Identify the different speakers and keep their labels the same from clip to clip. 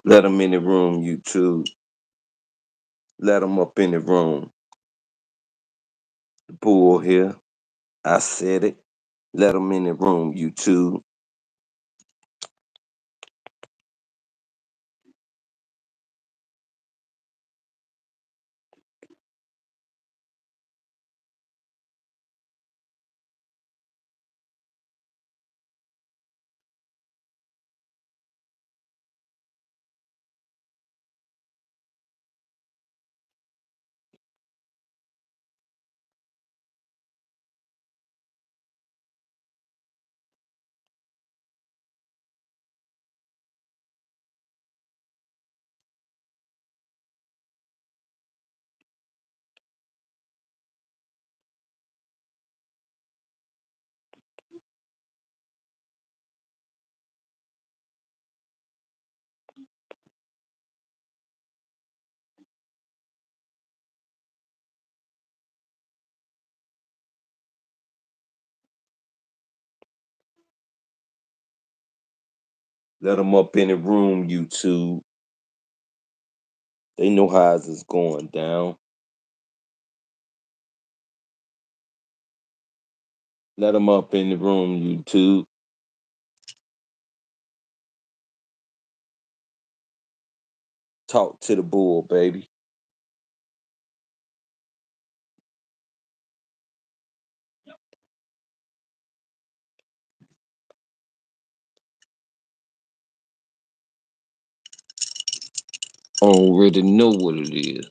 Speaker 1: Let them in the room, YouTube. Let them up in the room. The bull here. I said it. Let them in the room, YouTube. Let them up in the room, YouTube. They know how it's going down. Let them up in the room, YouTube. Talk to the bull, baby. I already know what it is.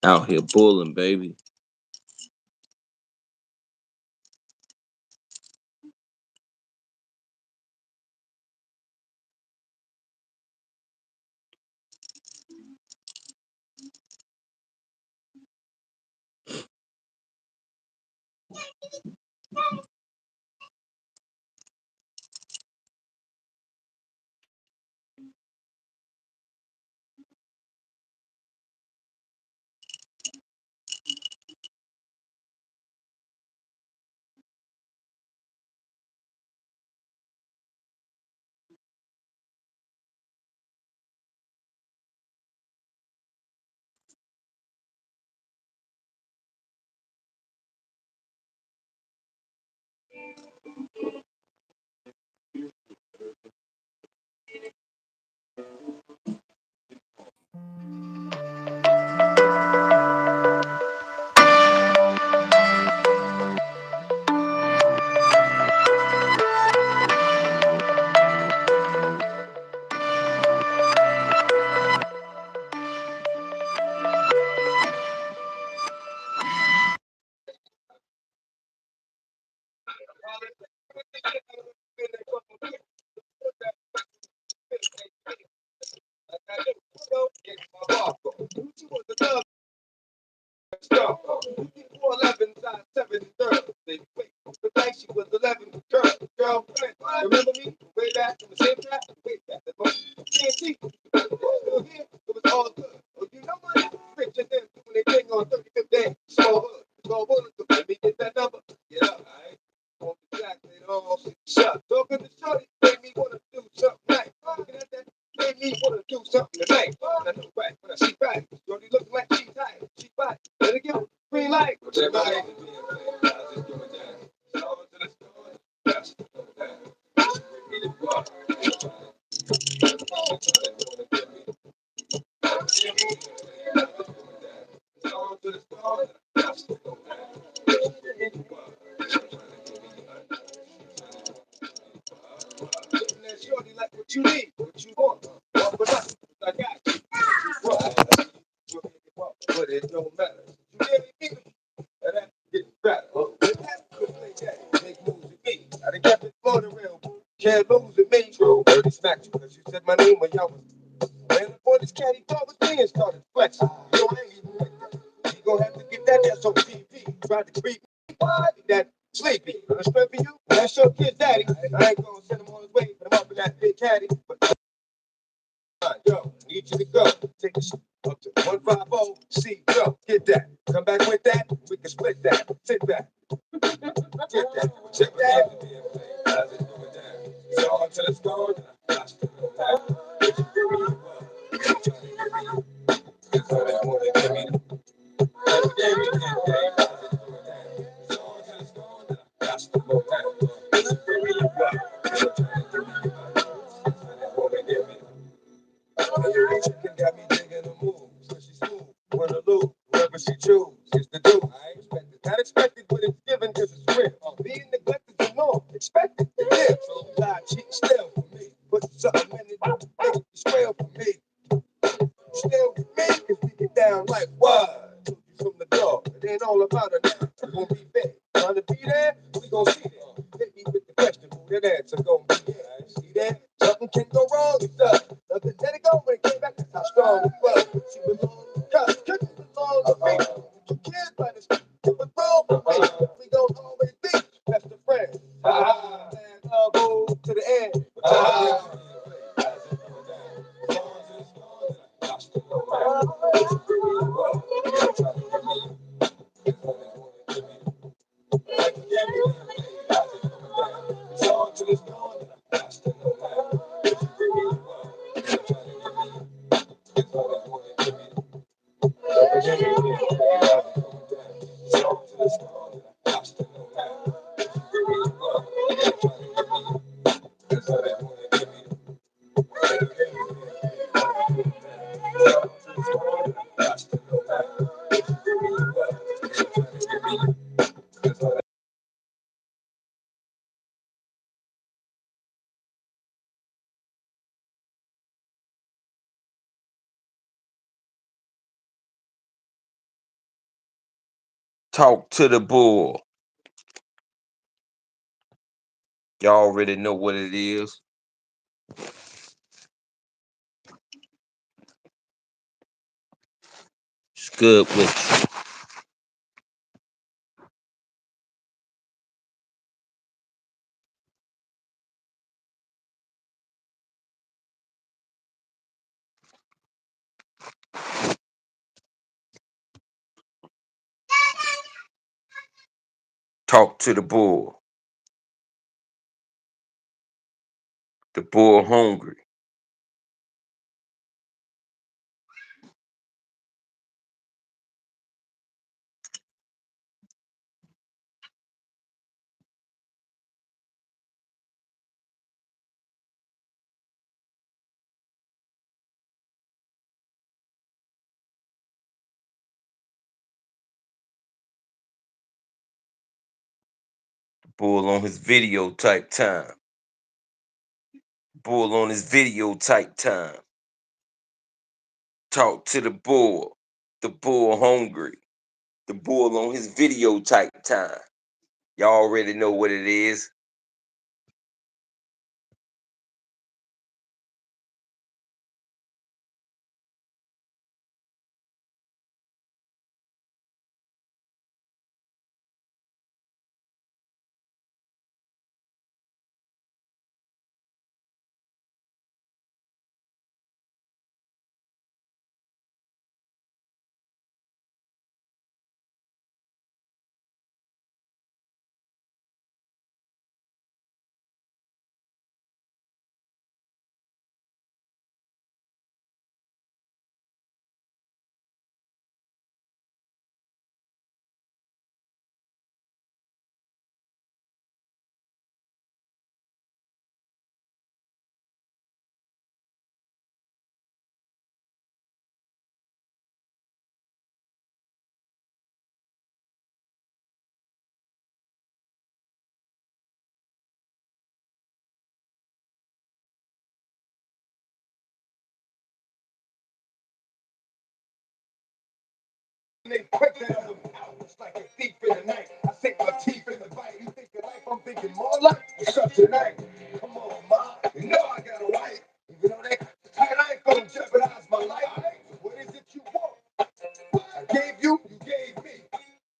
Speaker 1: Out here bulling, baby.
Speaker 2: Sleepy. The strength for you? That's your kid's daddy. I ain't gonna send him on his way, but I'm up in that big caddy. But yo, need you to go. Take the shit up to 150. See, yo, get that. Come back with that. We can split that. Sit back. Get that. Check that. How's it going down? It's on till it's gone. I still go down. It's really you up. Trying to get me. It's all they want to give me. How's it going down? It's on till it's gone. I still go down. It's really you up. Trying to get me. It's all they want to give me. Every chicken got me digging the moves, so she's smooth, wanna lose, whoever she choose, is the do. I expect it, not expected, but it's given cause it's real. Being neglected is norm, expected to live. So lie, cheat, steal for me, put something in it, make it swell for me. Still with me, cause we get down like what? Took you from the door, it ain't all about it now, it's gonna be big. Trying to be there, we gon' see there. Hit me with the question, who that answer gonna be there? See that? Nothing can go wrong with us. Nothing let it go when it came back, that's how strong we was. She belonged to us, couldn't belong to me. You kids by this, it was wrong for me. We gon' always be best of friends. And go to the end.
Speaker 1: Talk to the bull. Y'all already know what it is. It's good with you. Talk to the bull. The bull hungry. Bull on his video type time. Bull on his video type time. Talk to the bull. The bull hungry. The bull on his video type time. Y'all already know what it is.
Speaker 2: They quick that I'm it's like a thief in the night. I sink my teeth in the bite. You think life, I'm thinking more life. What's up tonight? Come on, ma. You know I got a right. Even though they tight, I ain't gonna jeopardize my life. What is it you want? I gave you, you gave me.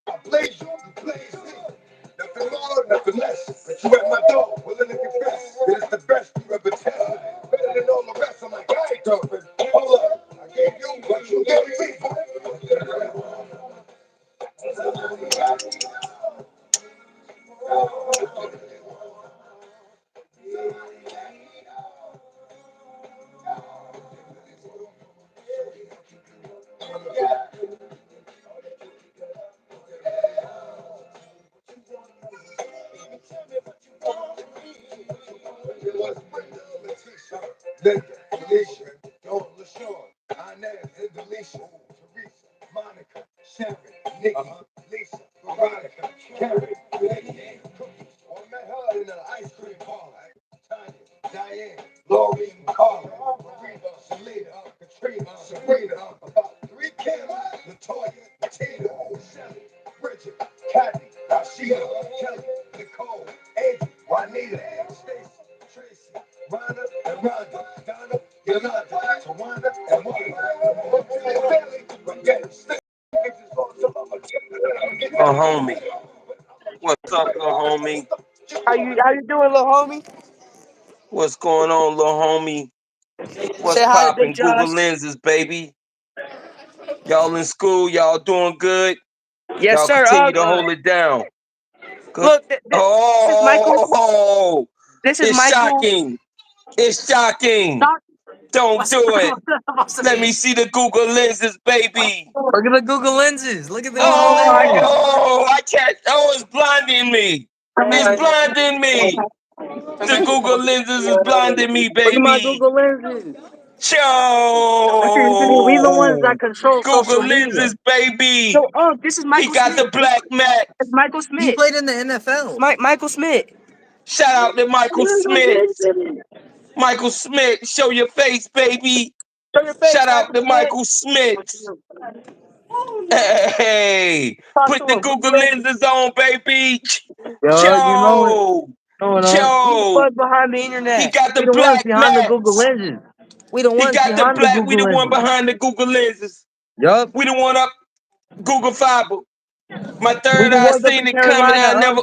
Speaker 2: I blaze you, you blaze me. Nothing more Hold up. I gave you what you gave me. Linda, Alicia, Dawn, LaShawn, Inez, Indonesia, Teresa, Monica, Sharon, Nikki, Lisa, Veronica, Karen, Lady, Cookies. I met her in the ice cream parlor. Tanya, Diane, Lori, Carla, Marina, Selena, Katrina, Sabrina, about 3 Kim, Latoya, Tina, Shelly, Bridget, Kathy, Rashida, Kelly, Nicole, Angie, Juanita, Stacy, Tracy, Rhonda, and Rhonda, Donna, Yolanda, Tawana, and
Speaker 1: Little homie. What's up, little homie?
Speaker 3: How you doing, little homie?
Speaker 1: What's going on, little homie? What's
Speaker 3: Say hi to Big
Speaker 1: popping? Google
Speaker 3: Josh.
Speaker 1: lenses, baby. Y'all in school? Y'all doing good?
Speaker 3: Yes,
Speaker 1: Y'all
Speaker 3: sir.
Speaker 1: continue to hold it down. Good.
Speaker 3: Look, this is Michael.
Speaker 1: Oh,
Speaker 3: This is
Speaker 1: it's
Speaker 3: Michael.
Speaker 1: shocking. It's shocking.
Speaker 3: Stop.
Speaker 1: Don't do it. Let me see the Google lenses, baby.
Speaker 4: Look at the Google lenses. Look at the Google
Speaker 3: Oh my
Speaker 4: lenses.
Speaker 3: God.
Speaker 1: Oh, I can't. Oh, it's blinding me. It's blinding me. The Google lenses is blinding me,
Speaker 4: Look at my
Speaker 1: baby.
Speaker 4: Google lenses. We the ones
Speaker 1: Show
Speaker 4: that control
Speaker 1: Google
Speaker 4: social media.
Speaker 1: lenses, baby.
Speaker 3: So, this is
Speaker 1: He
Speaker 3: Michael
Speaker 1: got
Speaker 3: Smith.
Speaker 1: the black mat.
Speaker 3: It's Michael
Speaker 4: He
Speaker 3: Smith.
Speaker 4: played in the NFL.
Speaker 3: Michael Smith.
Speaker 1: Shout out to Michael Smith. Michael Smith, show your face, baby.
Speaker 3: Show your face,
Speaker 1: Shout out
Speaker 3: Michael
Speaker 1: to
Speaker 3: Smith.
Speaker 1: Michael Smith. Hey,
Speaker 3: Talk
Speaker 1: put
Speaker 3: to
Speaker 1: the
Speaker 3: him.
Speaker 1: Google lenses on, baby.
Speaker 4: Yo, you know it.
Speaker 1: Joe,
Speaker 4: Going on.
Speaker 3: We the
Speaker 1: Joe.
Speaker 3: ones behind the
Speaker 1: He
Speaker 3: internet.
Speaker 1: got the
Speaker 4: We the ones
Speaker 1: black
Speaker 4: behind the Google
Speaker 1: mats.
Speaker 4: lenses. We the
Speaker 1: He
Speaker 4: ones
Speaker 1: got the
Speaker 4: behind the
Speaker 1: black. We
Speaker 4: Google
Speaker 1: the one
Speaker 4: lenses.
Speaker 1: behind the Google lenses.
Speaker 4: Yup.
Speaker 1: We the one up Google Fiber. My
Speaker 4: We
Speaker 1: third
Speaker 4: the
Speaker 1: eye
Speaker 4: ones up
Speaker 1: seen
Speaker 4: in
Speaker 1: it coming.
Speaker 4: Carolina.
Speaker 1: I never.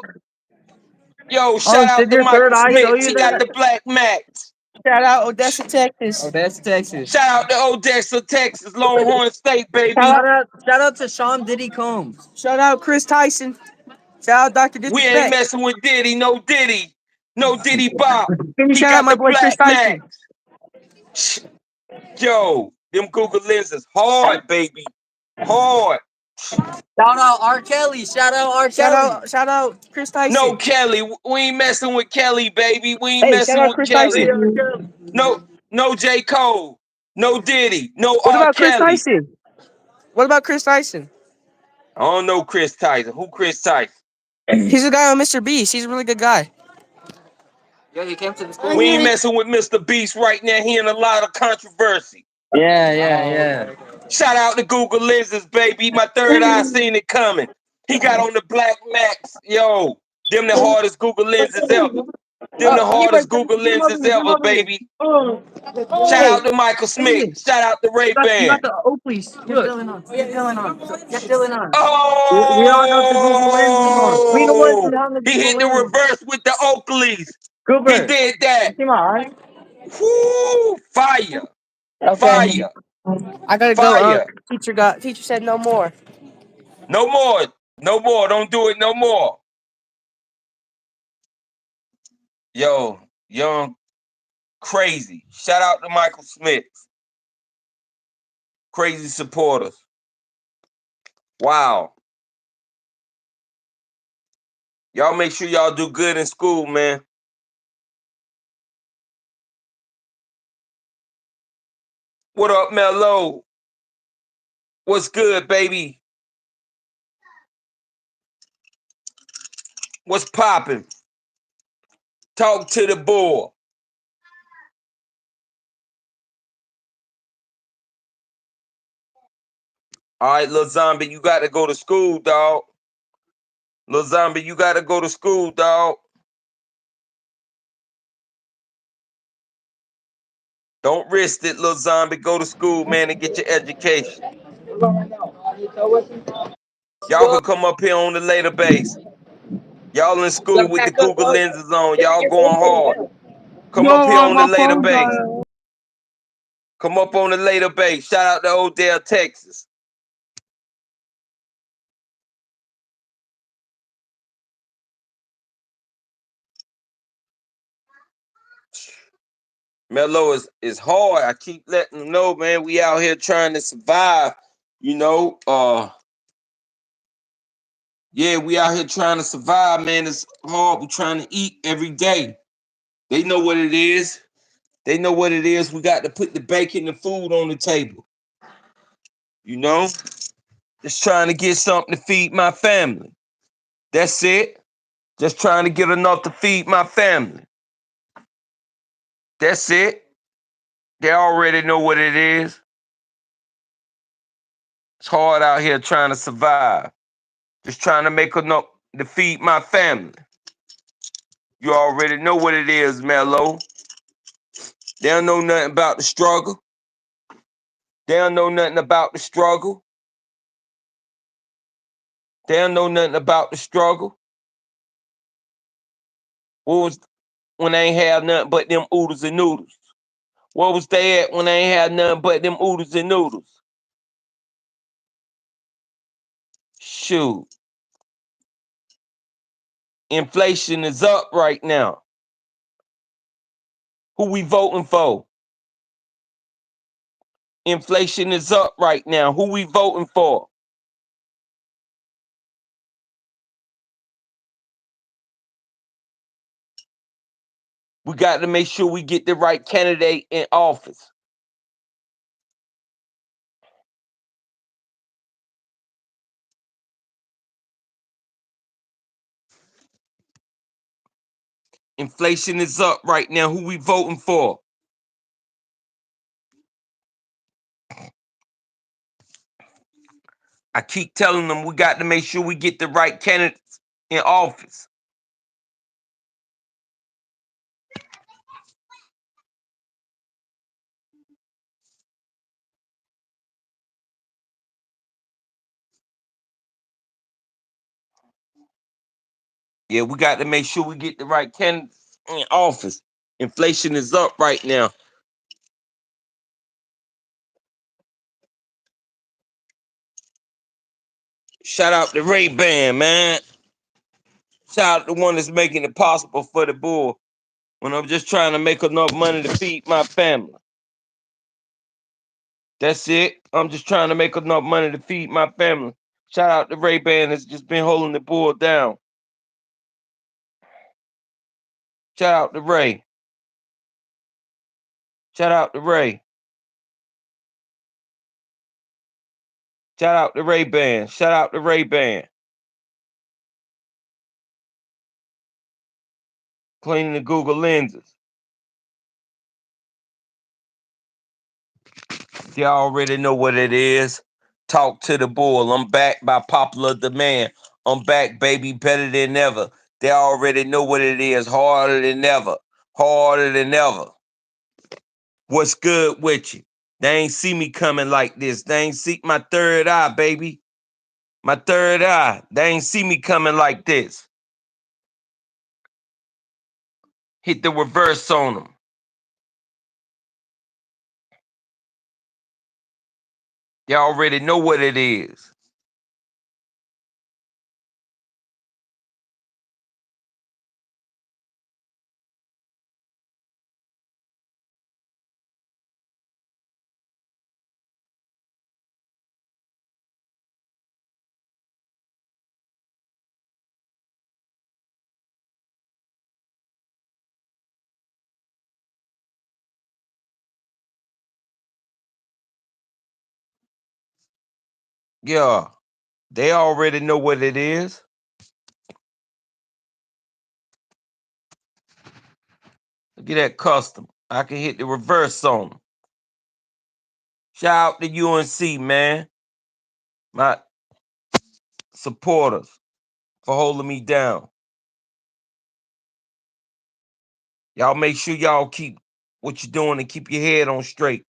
Speaker 1: Yo, shout
Speaker 4: Did
Speaker 1: out to
Speaker 4: your third
Speaker 1: Michael
Speaker 4: eye show
Speaker 1: Smith.
Speaker 4: you
Speaker 1: He got
Speaker 4: that?
Speaker 1: the black mats.
Speaker 3: Shout out Odessa, Texas.
Speaker 4: Oh, that's Texas.
Speaker 1: Shout out to Odessa, Texas, Longhorn State, baby.
Speaker 4: Shout out to Sean Diddy Combs.
Speaker 3: Shout out Chris Tyson. Shout out Dr.
Speaker 1: We ain't
Speaker 3: Disrespect.
Speaker 1: messing with Diddy. No Diddy. No Diddy Bop.
Speaker 3: Can you
Speaker 1: He
Speaker 3: shout out
Speaker 1: got
Speaker 3: my
Speaker 1: the
Speaker 3: boy Chris
Speaker 1: black
Speaker 3: Tyson?
Speaker 1: mats. Yo, them Google lenses hard, baby. Hard.
Speaker 4: Shout out R. Kelly. Shout out R. Kelly.
Speaker 3: Shout out Chris
Speaker 1: No
Speaker 3: Tyson.
Speaker 1: Kelly. We ain't messing with Kelly, baby. We ain't
Speaker 3: Hey, shout
Speaker 1: messing
Speaker 3: out
Speaker 1: with
Speaker 3: Chris
Speaker 1: Kelly.
Speaker 3: Tyson.
Speaker 1: No, no J. Cole. No Diddy. No
Speaker 3: What
Speaker 1: R.
Speaker 3: about Chris
Speaker 1: Kelly.
Speaker 3: Tyson? What about Chris Tyson?
Speaker 1: I don't know Chris Tyson. Who Chris Tyson?
Speaker 3: He's a guy on Mr. Beast. He's a really good guy.
Speaker 4: Yo, you came to the school.
Speaker 1: We ain't messing with Mr. Beast right now. He in a lot of controversy.
Speaker 4: Yeah.
Speaker 1: Shout out to Google lenses, baby. My third eye seen it coming. He got on the black max. Yo, them the hardest Google lenses ever. Them the hardest Google lenses ever, baby. Shout
Speaker 3: Hey,
Speaker 1: out to Michael Smith.
Speaker 3: David,
Speaker 1: Shout out to Ray
Speaker 3: you got
Speaker 1: Ban.
Speaker 3: the Oakleys.
Speaker 4: Get Dylan on. Get Dylan on. Get Dylan on. We all got the Google lenses on. We the ones
Speaker 1: Oh,
Speaker 4: behind the
Speaker 1: he
Speaker 4: Google
Speaker 1: hit the
Speaker 4: lenses.
Speaker 1: reverse with the Oakleys. He
Speaker 4: Cooper,
Speaker 1: did that.
Speaker 4: you see my eye?
Speaker 1: Woo, fire,
Speaker 3: Okay,
Speaker 1: fire,
Speaker 3: I gotta go.
Speaker 1: fire.
Speaker 3: Teacher said no more.
Speaker 1: No more, no more. Don't do it no more. Yo, young, crazy. Shout out to Michael Smith. Crazy supporters. Wow. Y'all make sure y'all do good in school, man. What up, Mello? What's good, baby? What's popping? Talk to the boy. All right, little zombie, you got to go to school, dog. Little zombie, you got to go to school, dog. Don't risk it, little zombie. Go to school, man, and get your education. Y'all can come up here on the later base. Y'all in school with the Google lenses on. Y'all going hard. Come up here
Speaker 3: No,
Speaker 1: on the
Speaker 3: my
Speaker 1: later
Speaker 3: phone
Speaker 1: base.
Speaker 3: died.
Speaker 1: Come up on the later base. Shout out to Odell, Texas. Mello is hard. I keep letting them know, man. We out here trying to survive. You know, yeah, we out here trying to survive, man. It's hard. We trying to eat every day. They know what it is. They know what it is. We got to put the bacon and food on the table. You know, just trying to get something to feed my family. That's it. Just trying to get enough to feed my family. That's it. They already know what it is. It's hard out here trying to survive. Just trying to make enough to feed my family. You already know what it is, Mello. They don't know nothing about the struggle. They don't know nothing about the struggle. They don't know nothing about the struggle. What was when they ain't have nothing but them oodles and noodles? What was they at when they ain't had nothing but them oodles and noodles? Shoot. Inflation is up right now. Who we voting for? Inflation is up right now. Who we voting for? We got to make sure we get the right candidate in office. Inflation is up right now. Who we voting for? I keep telling them we got to make sure we get the right candidates in office. Yeah, we got to make sure we get the right candidates in office. Inflation is up right now. Shout out to Ray-Ban, man. Shout out to the one that's making it possible for the bull when I'm just trying to make enough money to feed my family. That's it. I'm just trying to make enough money to feed my family. Shout out to Ray-Ban that's just been holding the bull down. Shout out to Ray. Shout out to Ray. Shout out to Ray-Ban. Shout out to Ray-Ban. Cleaning the Google lenses. You already know what it is. Talk to the bull. I'm back by popular demand. I'm back, baby, better than ever. They already know what it is. Harder than ever. Harder than ever. What's good with you? They ain't see me coming like this. They ain't see my third eye, baby. My third eye. They ain't see me coming like this. Hit the reverse on them. You already know what it is. Yeah, they already know what it is. Look at that custom. I can hit the reverse on them. Shout out to UNC, man. My supporters for holding me down. Y'all make sure y'all keep what you're doing and keep your head on straight.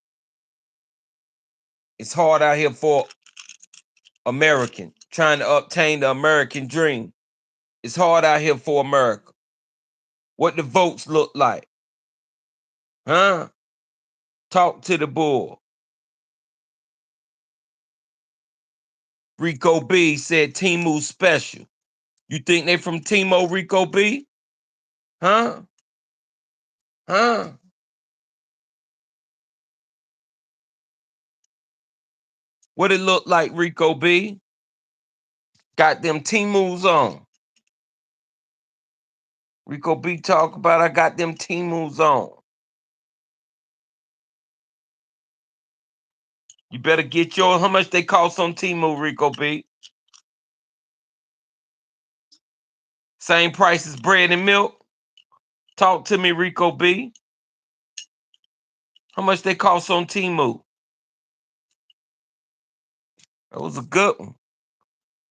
Speaker 1: It's hard out here for American, trying to obtain the American dream. It's hard out here for America. What the votes look like. Huh? Talk to the bull. Rico B said Timu special. You think they from Timo, Rico B? Huh? Huh? What it look like, Rico B? Got them Timus on. Rico B talk about I got them Timus on. You better get yours. How much they cost on Timu, Rico B? Same price as bread and milk? Talk to me, Rico B. How much they cost on Timu? That was a good one.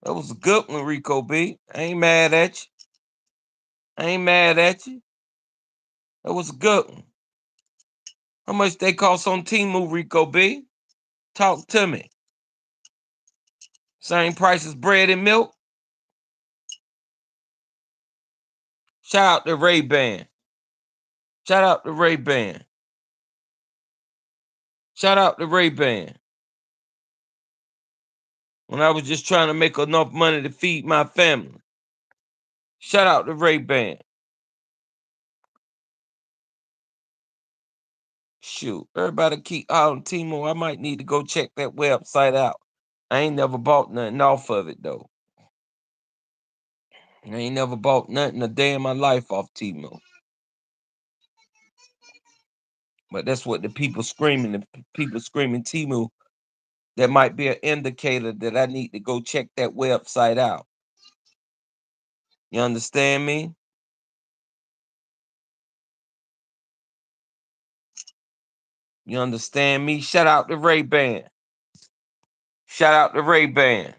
Speaker 1: That was a good one, Rico B. I ain't mad at you. I ain't mad at you. That was a good one. How much they cost on Timu, Rico B? Talk to me. Same price as bread and milk? Shout out to Ray-Ban. Shout out to Ray-Ban. Shout out to Ray-Ban. When I was just trying to make enough money to feed my family. Shout out to Ray-Ban. Shoot, everybody keep on Timo. I might need to go check that website out. I ain't never bought nothing off of it, though. I ain't never bought nothing a day in my life off Timo. But that's what the people screaming. The people screaming Timo. That might be an indicator that I need to go check that website out. You understand me? You understand me? Shout out to Ray-Ban. Shout out to Ray-Ban.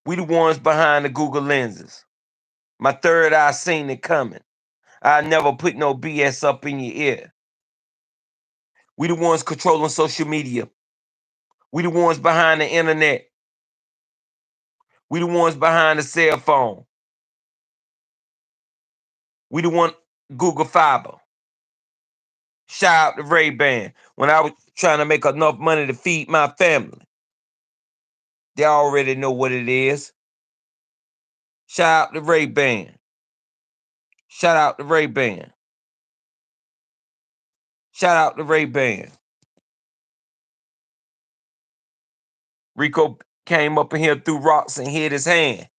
Speaker 1: We the ones behind the Google lenses. My third eye seen it coming. I never put no BS up in your ear. We the ones controlling social media. We the ones behind the internet. We the ones behind the cell phone. We the one Google Fiber. Shout out to Ray-Ban. When I was trying to make enough money to feed my family. They already know what it is. Shout out to Ray-Ban. Shout out to Ray-Ban. Shout out to Ray-Ban. Rico came up in here threw rocks and hit his hand.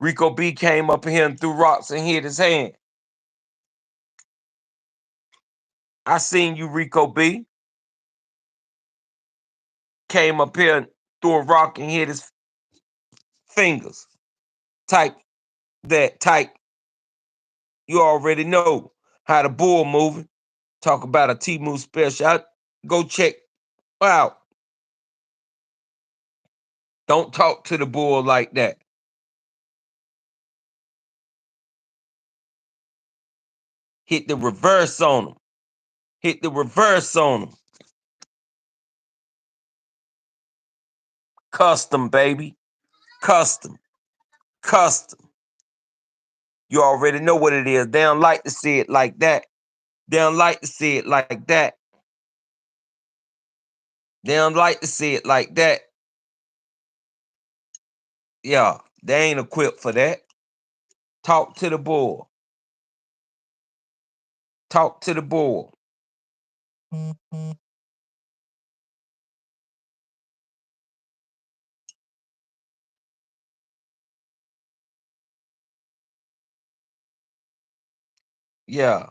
Speaker 1: Rico B came up in here and threw rocks and hit his hand. I seen you, Rico B. Came up here and threw a rock and hit his fingers. Type that, type. You already know how the bull moving. Talk about a T-Move special. Go check out. Don't talk to the bull like that. Hit the reverse on him. Hit the reverse on him. Custom, baby. Custom. Custom. You already know what it is. They don't like to see it like that. They don't like to see it like that. They don't like to see it like that. Yeah, they ain't equipped for that. Talk to the bull. Talk to the bull. Yeah.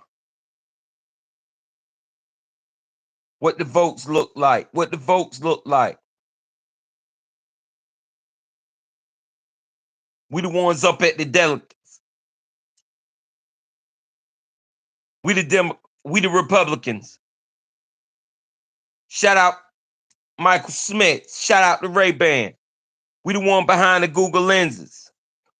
Speaker 1: What the votes look like. What the votes look like. We the ones up at the delegates. We the Republicans. Shout out Michael Smith. Shout out to Ray-Ban. We the one behind the Google lenses.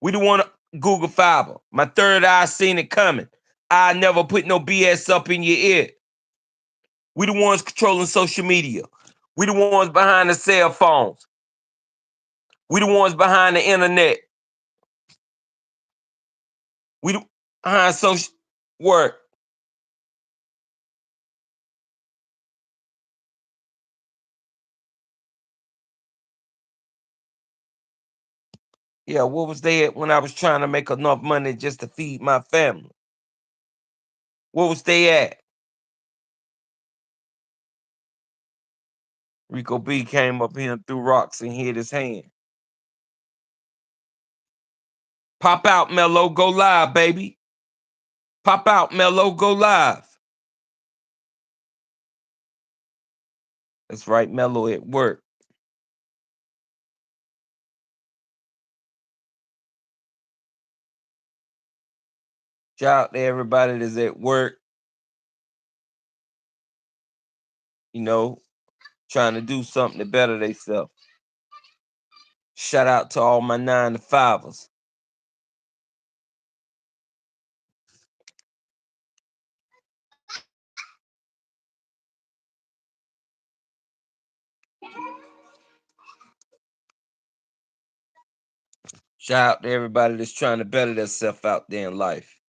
Speaker 1: We the one Google Fiber. My third eye seen it coming. I never put no BS up in your ear. We the ones controlling social media. We the ones behind the cell phones. We the ones behind the internet. We the behind social work. Yeah, what was they at when I was trying to make enough money just to feed my family? What was they at? Rico B came up here and threw rocks and hit his hand. Pop out, Mello, go live, baby. Pop out, Mello, go live. That's right, Mello at work. Shout out to everybody that's at work, you know, trying to do something to better themselves. Shout out to all my 9-to-5ers. Shout out to everybody that's trying to better themselves out there in life.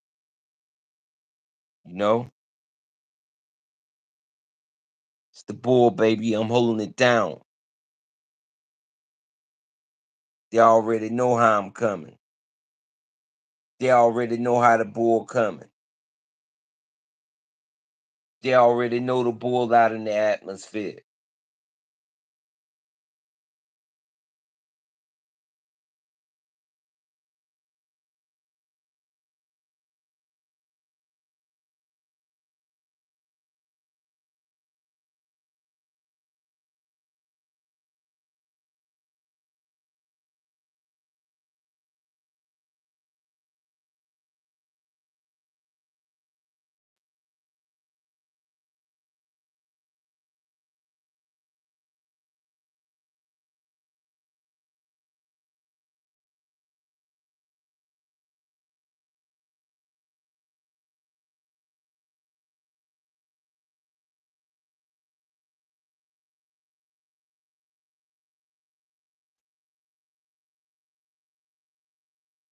Speaker 1: You know? It's the bull, baby. I'm holding it down. They already know how I'm coming. They already know how the bull coming. They already know the bull out in the atmosphere.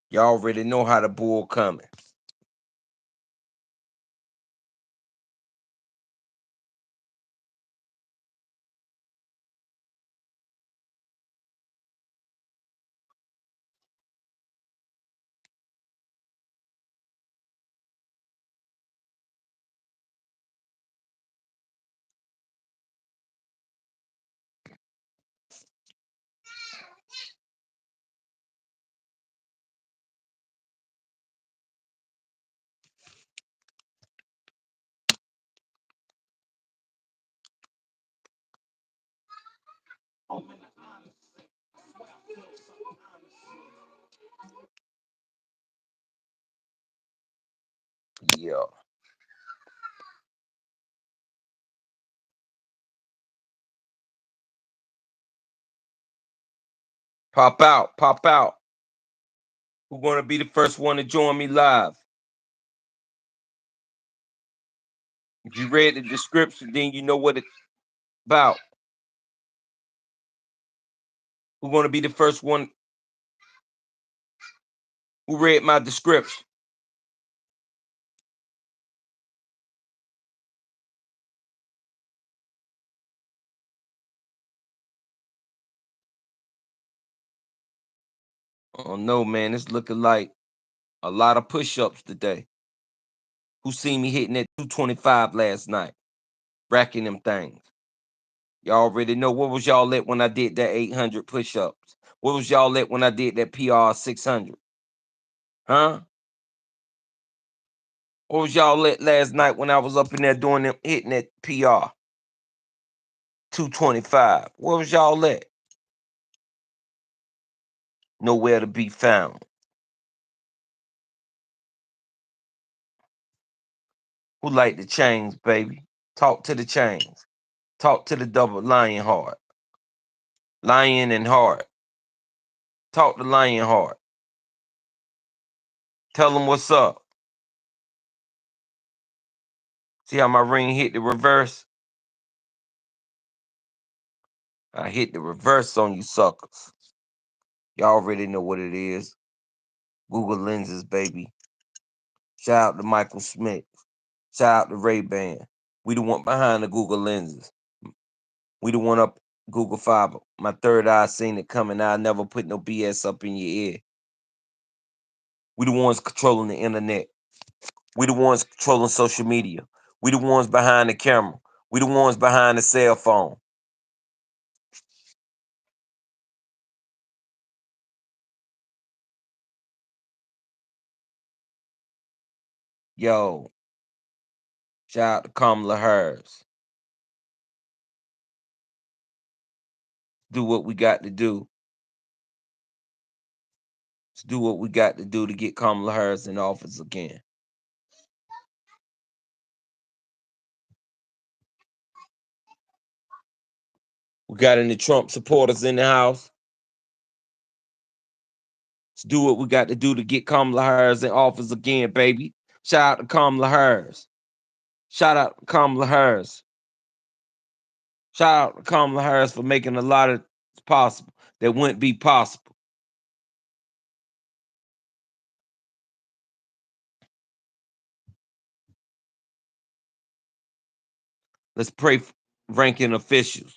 Speaker 1: Y'all already know how the bull coming. Yeah. Pop out, pop out. Who gonna be the first one to join me live? If you read the description, then you know what it's about. Who gonna be the first one who read my description? Oh no, man, it's looking like a lot of push-ups today. Who seen me hitting that 225 last night? Racking them things. Y'all already know what was y'all at when I did that 800 push-ups. What was y'all at when I did that PR 600? Huh? What was y'all at last night when I was up in there doing them hitting that PR 225? What was y'all at? Nowhere to be found. Who like the chains, baby? Talk to the chains. Talk to the double lion heart. Lion and heart. Talk to lion heart. Tell them what's up. See how my ring hit the reverse? I hit the reverse on you suckers. Y'all already know what it is. Google lenses, baby. Shout out to Michael Smith. Shout out to Ray-Ban. We the one behind the Google lenses. We the one up Google Fiber. My third eye seen it coming. I never put no BS up in your ear. We the ones controlling the internet. We the ones controlling social media. We the ones behind the camera. We the ones behind the cell phone. Yo, shout out to Kamala Harris. Do what we got to do. Let's do what we got to do to get Kamala Harris in office again. We got any Trump supporters in the house. Let's do what we got to do to get Kamala Harris in office again, baby. Shout out to Kamala Harris. Shout out to Kamala Harris. Shout out to Kamala Harris for making a lot of possible that wouldn't be possible. Let's pray for ranking officials.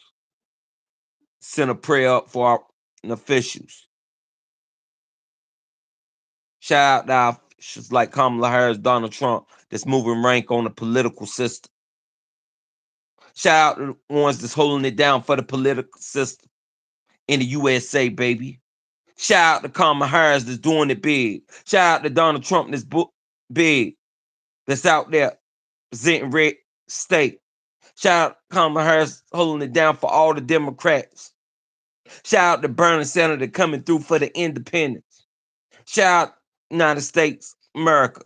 Speaker 1: Send a prayer up for our officials. Shout out to our officials like Kamala Harris, Donald Trump, that's moving rank on the political system. Shout out to the ones that's holding it down for the political system in the USA, baby. Shout out to Kamala Harris that's doing it big. Shout out to Donald Trump that's big, that's out there presenting red state. Shout out to Kamala Harris holding it down for all the Democrats. Shout out to Bernie Sanders coming through for the independents. Shout out United States, America.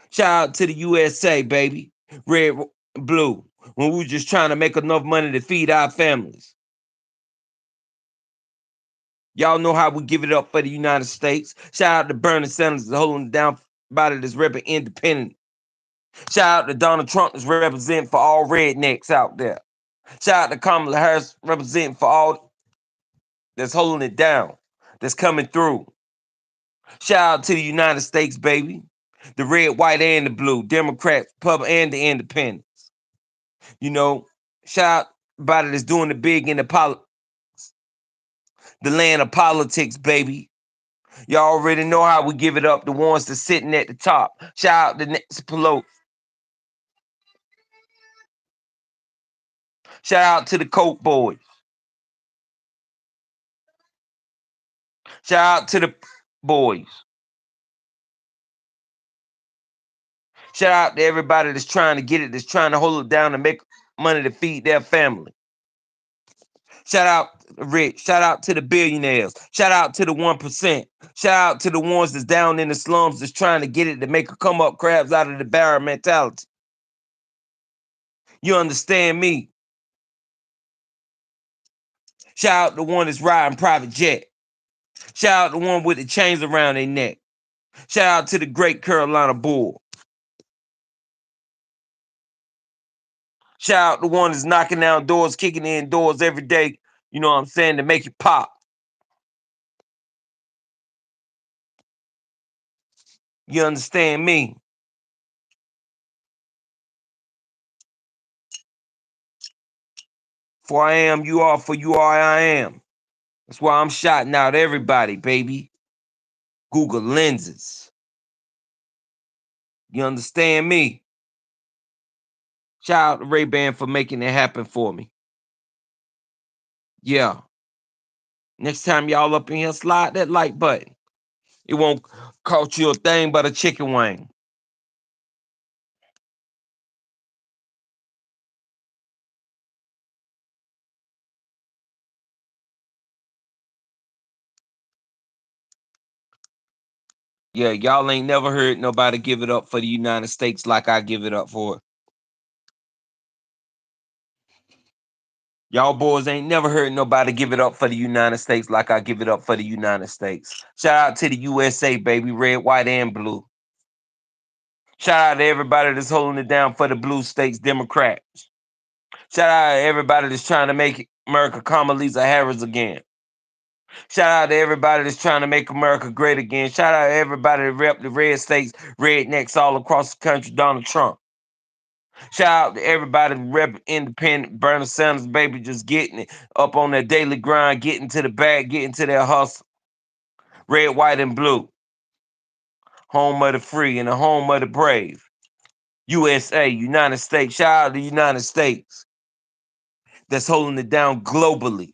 Speaker 1: Shout out to the USA, baby. Red, blue. When we were just trying to make enough money to feed our families. Y'all know how we give it up for the United States. Shout out to Bernie Sanders holding it down about it as repping independent. Shout out to Donald Trump that's representing for all rednecks out there. Shout out to Kamala Harris representing for all that's holding it down, that's coming through. Shout out to the United States, baby. The red, white, and the blue. Democrats, Republican, and the independents. You know, shout out about it that's doing the big in the land of politics, baby. Y'all already know how we give it up. The ones that's sitting at the top. Shout out to Nancy Pelosi. Shout out to the Coke Boys. Shout out to the boys. Shout out to everybody that's trying to get it, that's trying to hold it down and make money to feed their family. Shout out to the rich. Shout out to the billionaires. Shout out to the 1%. Shout out to the ones that's down in the slums that's trying to get it to make a come up crabs out of the barrel mentality. You understand me? Shout out to the one that's riding private jet. Shout out to the one with the chains around their neck. Shout out to the great Carolina Bull. Shout out to the one that's knocking down doors, kicking in doors every day, you know what I'm saying, to make it pop. You understand me? For I am, you are, for you are, I am. That's why I'm shouting out everybody, baby. Google lenses. You understand me? Shout out to Ray-Ban for making it happen for me. Yeah. Next time y'all up in here, slide that like button. It won't cost you a thing but a chicken wing. Yeah, y'all ain't never heard nobody give it up for the United States like I give it up for it. Y'all boys ain't never heard nobody give it up for the United States like I give it up for the United States. Shout out to the USA, baby, red, white, and blue. Shout out to everybody that's holding it down for the blue states, Democrats. Shout out to everybody that's trying to make America Kamala Harris again. Shout out to everybody that's trying to make America great again. Shout out to everybody that rep the red states, rednecks all across the country, Donald Trump. Shout out to everybody rep independent, Bernie Sanders, baby, just getting it up on their daily grind, getting to the bag, getting to their hustle. Red, white, and blue. home of the free and the home of the brave. USA, United States. Shout out to the United States. That's holding it down globally.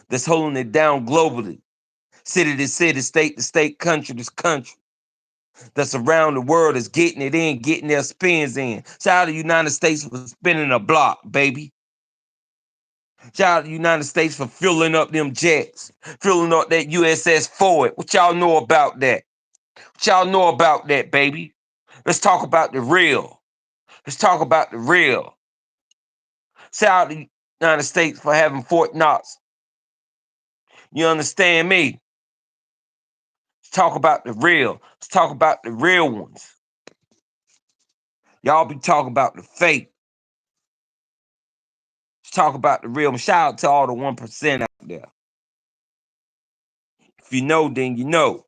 Speaker 1: That's holding it down globally. City to city, state to state, country to country. That's around the world is getting it in, getting their spins in. Shout out to the United States for spinning a block, baby. Shout out to the United States for filling up them jets, filling up that USS Forward. What y'all know about that? What y'all know about that, baby? Let's talk about the real. Let's talk about the real. Shout out to the United States for having Fort Knox. You understand me? Let's talk about the real. Let's talk about the real ones. Y'all be talking about the fake. Let's talk about the real. Shout out to all the 1% out there. If you know, then you know.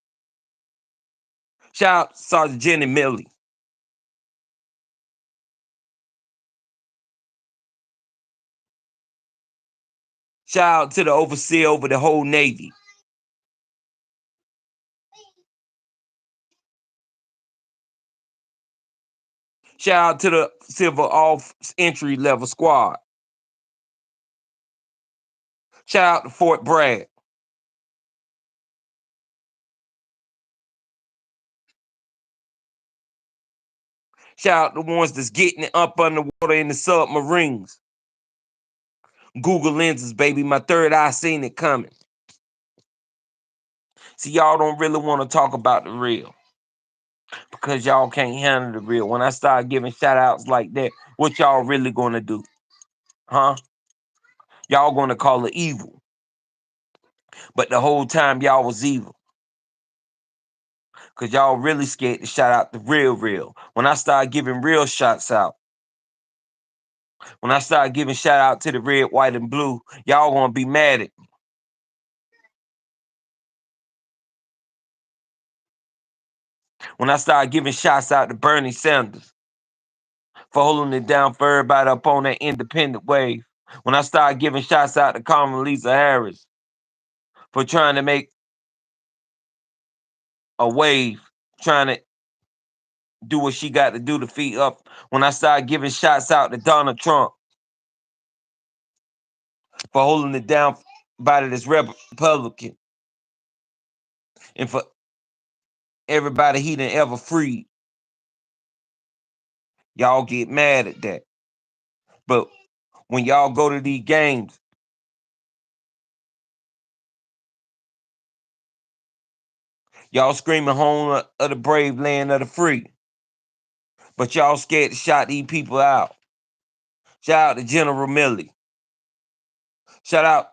Speaker 1: Shout out to Sergeant Jenny Milley. Shout out to the overseer over the whole Navy. Shout out to the Civil Off Entry Level Squad. Shout out to Fort Bragg. Shout out to the ones that's getting it up underwater in the submarines. Google lenses, baby. My third eye seen it coming. See, y'all don't really want to talk about the real because y'all can't handle the real. When I start giving shout outs like that, what y'all really gonna do? Huh? Y'all gonna call it evil. But the whole time y'all was evil. Because y'all really scared to shout out the real. When I start giving real shots out, when I start giving shout out to the red, white, and blue, y'all gonna be mad at me. When I start giving shots out to Bernie Sanders for holding it down for everybody up on that independent wave. When I start giving shots out to Condoleezza Harris for trying to make a wave, trying to do what she got to do to feed up. When I start giving shots out to Donald Trump for holding it down by this Republican and for everybody he done ever freed, y'all get mad at that. But when y'all go to these games, y'all screaming home of the brave, land of the free. But y'all scared to shout these people out. Shout out to General Milley. Shout out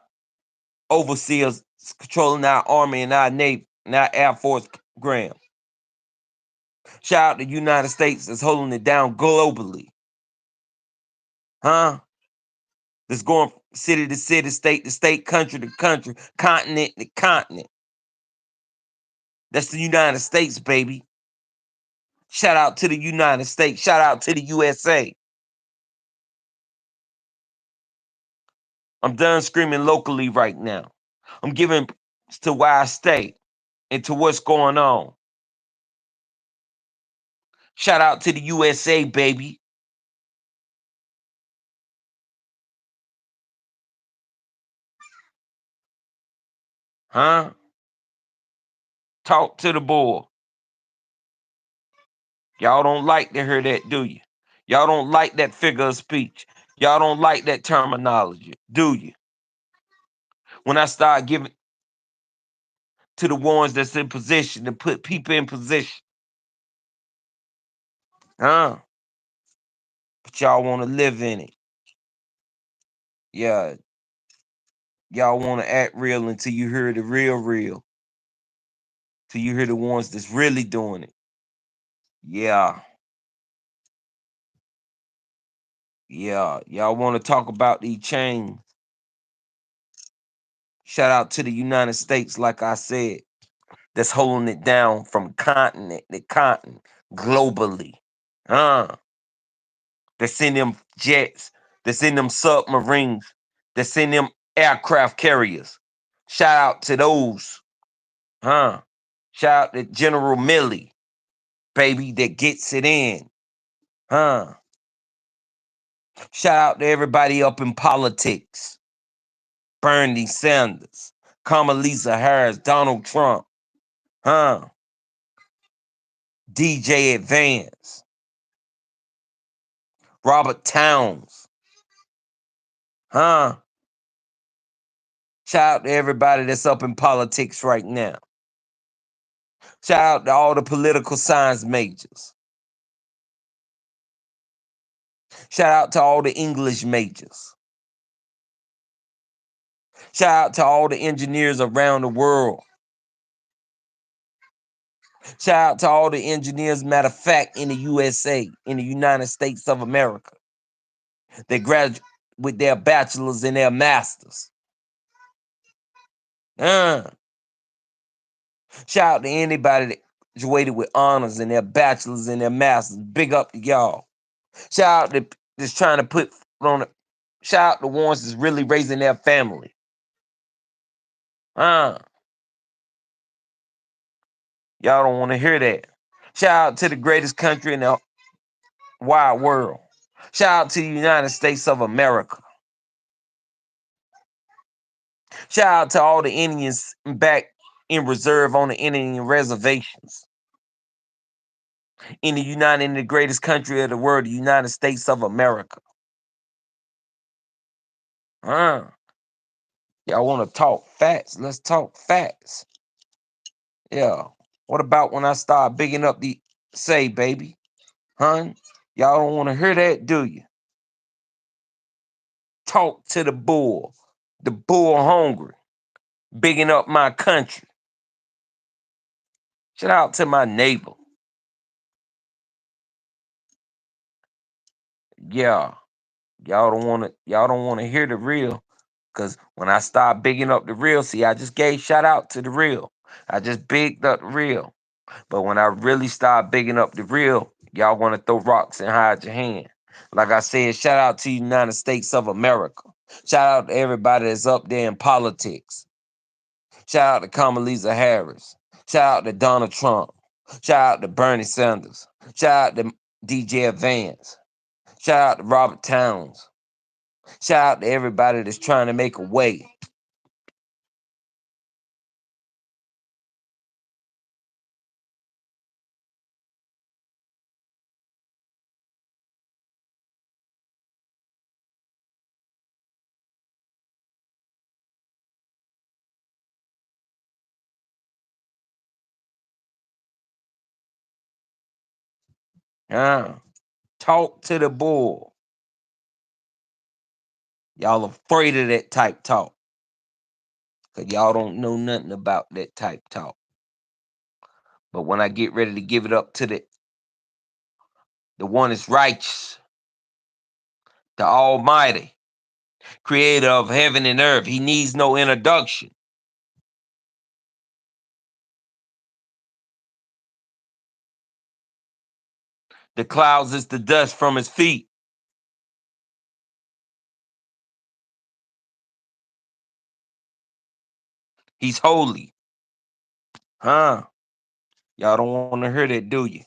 Speaker 1: overseers controlling our army and our navy and our Air Force Graham. Shout out to the United States that's holding it down globally. Huh? That's going from city to city, state to state, country to country, continent to continent. That's the United States, baby. Shout out to the United States. Shout out to the USA. I'm done screaming locally right now. I'm giving to where I stay and to what's going on. Shout out to the USA, baby. Huh? Talk to the boy. Y'all don't like to hear that, do you? Y'all don't like that figure of speech. Y'all don't like that terminology, do you? When I start giving to the ones that's in position to put people in position. Huh? But y'all want to live in it. Yeah. Y'all want to act real until you hear the real. Till you hear the ones that's really doing it. Yeah. Yeah. Y'all want to talk about these chains. Shout out to the United States, like I said, that's holding it down from continent to continent globally. That's in them jets, that's in them submarines, that's in them aircraft carriers. Shout out to those. Shout out to General Milley. baby, that gets it in. Huh? Shout out to everybody up in politics. Bernie Sanders, Kamala Harris, Donald Trump. Huh? DJ Advance, Robert Towns. Huh? Shout out to everybody that's up in politics right now. Shout out to all the political science majors. Shout out to all the English majors. Shout out to all the engineers around the world. Shout out to all the engineers, matter of fact, in the USA, in the United States of America. They graduate with their bachelors and their masters. Shout out to anybody that graduated with honors and their bachelors and their masters. Big up to y'all. Shout out to just trying to put on it. Shout out to ones that's really raising their family. Y'all don't want to hear that. Shout out to the greatest country in the wide world. Shout out to the United States of America. Shout out to all the Indians back in reserve on the Indian reservations. In the greatest country of the world, the United States of America. Y'all want to talk facts? Let's talk facts. Yeah. What about when I start bigging up the say, baby? Y'all don't want to hear that, do you? Talk to the bull. The bull hungry. Bigging up my country. Shout out to my neighbor. Yeah. Y'all don't want to hear the real. Cause when I start bigging up the real, see, I just gave shout out to the real. I just bigged up the real. But when I really start bigging up the real, y'all want to throw rocks and hide your hand. Like I said, shout out to the United States of America. Shout out to everybody that's up there in politics. Shout out to Kamala Harris. Shout out to Donald Trump. Shout out to Bernie Sanders. Shout out to DJ Advance. Shout out to Robert Towns. Shout out to everybody that's trying to make a way. Talk to the bull. Y'all afraid of that type talk. Cause y'all don't know nothing about that type talk. But when I get ready to give it up to the one that's righteous, the Almighty, creator of heaven and earth, he needs no introduction. The clouds is the dust from his feet. He's holy. Y'all don't want to hear that, do you?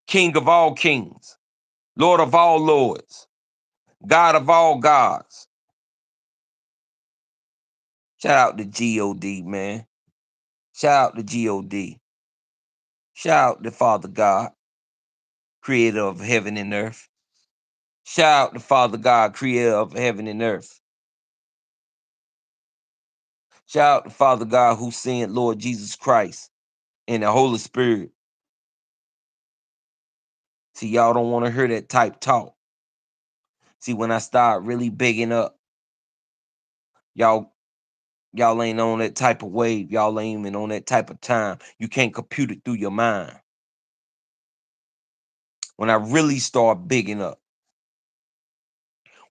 Speaker 1: King of all kings, Lord of all lords, God of all gods. Shout out to God, man. Shout out to God. Shout out to Father God, creator of heaven and earth. Shout out to Father God, creator of heaven and earth. Shout out to Father God who sent Lord Jesus Christ and the Holy Spirit. See, y'all don't want to hear that type talk. See, when I start really bigging up, y'all ain't on that type of wave. Y'all ain't even on that type of time. You can't compute it through your mind. When I really start bigging up,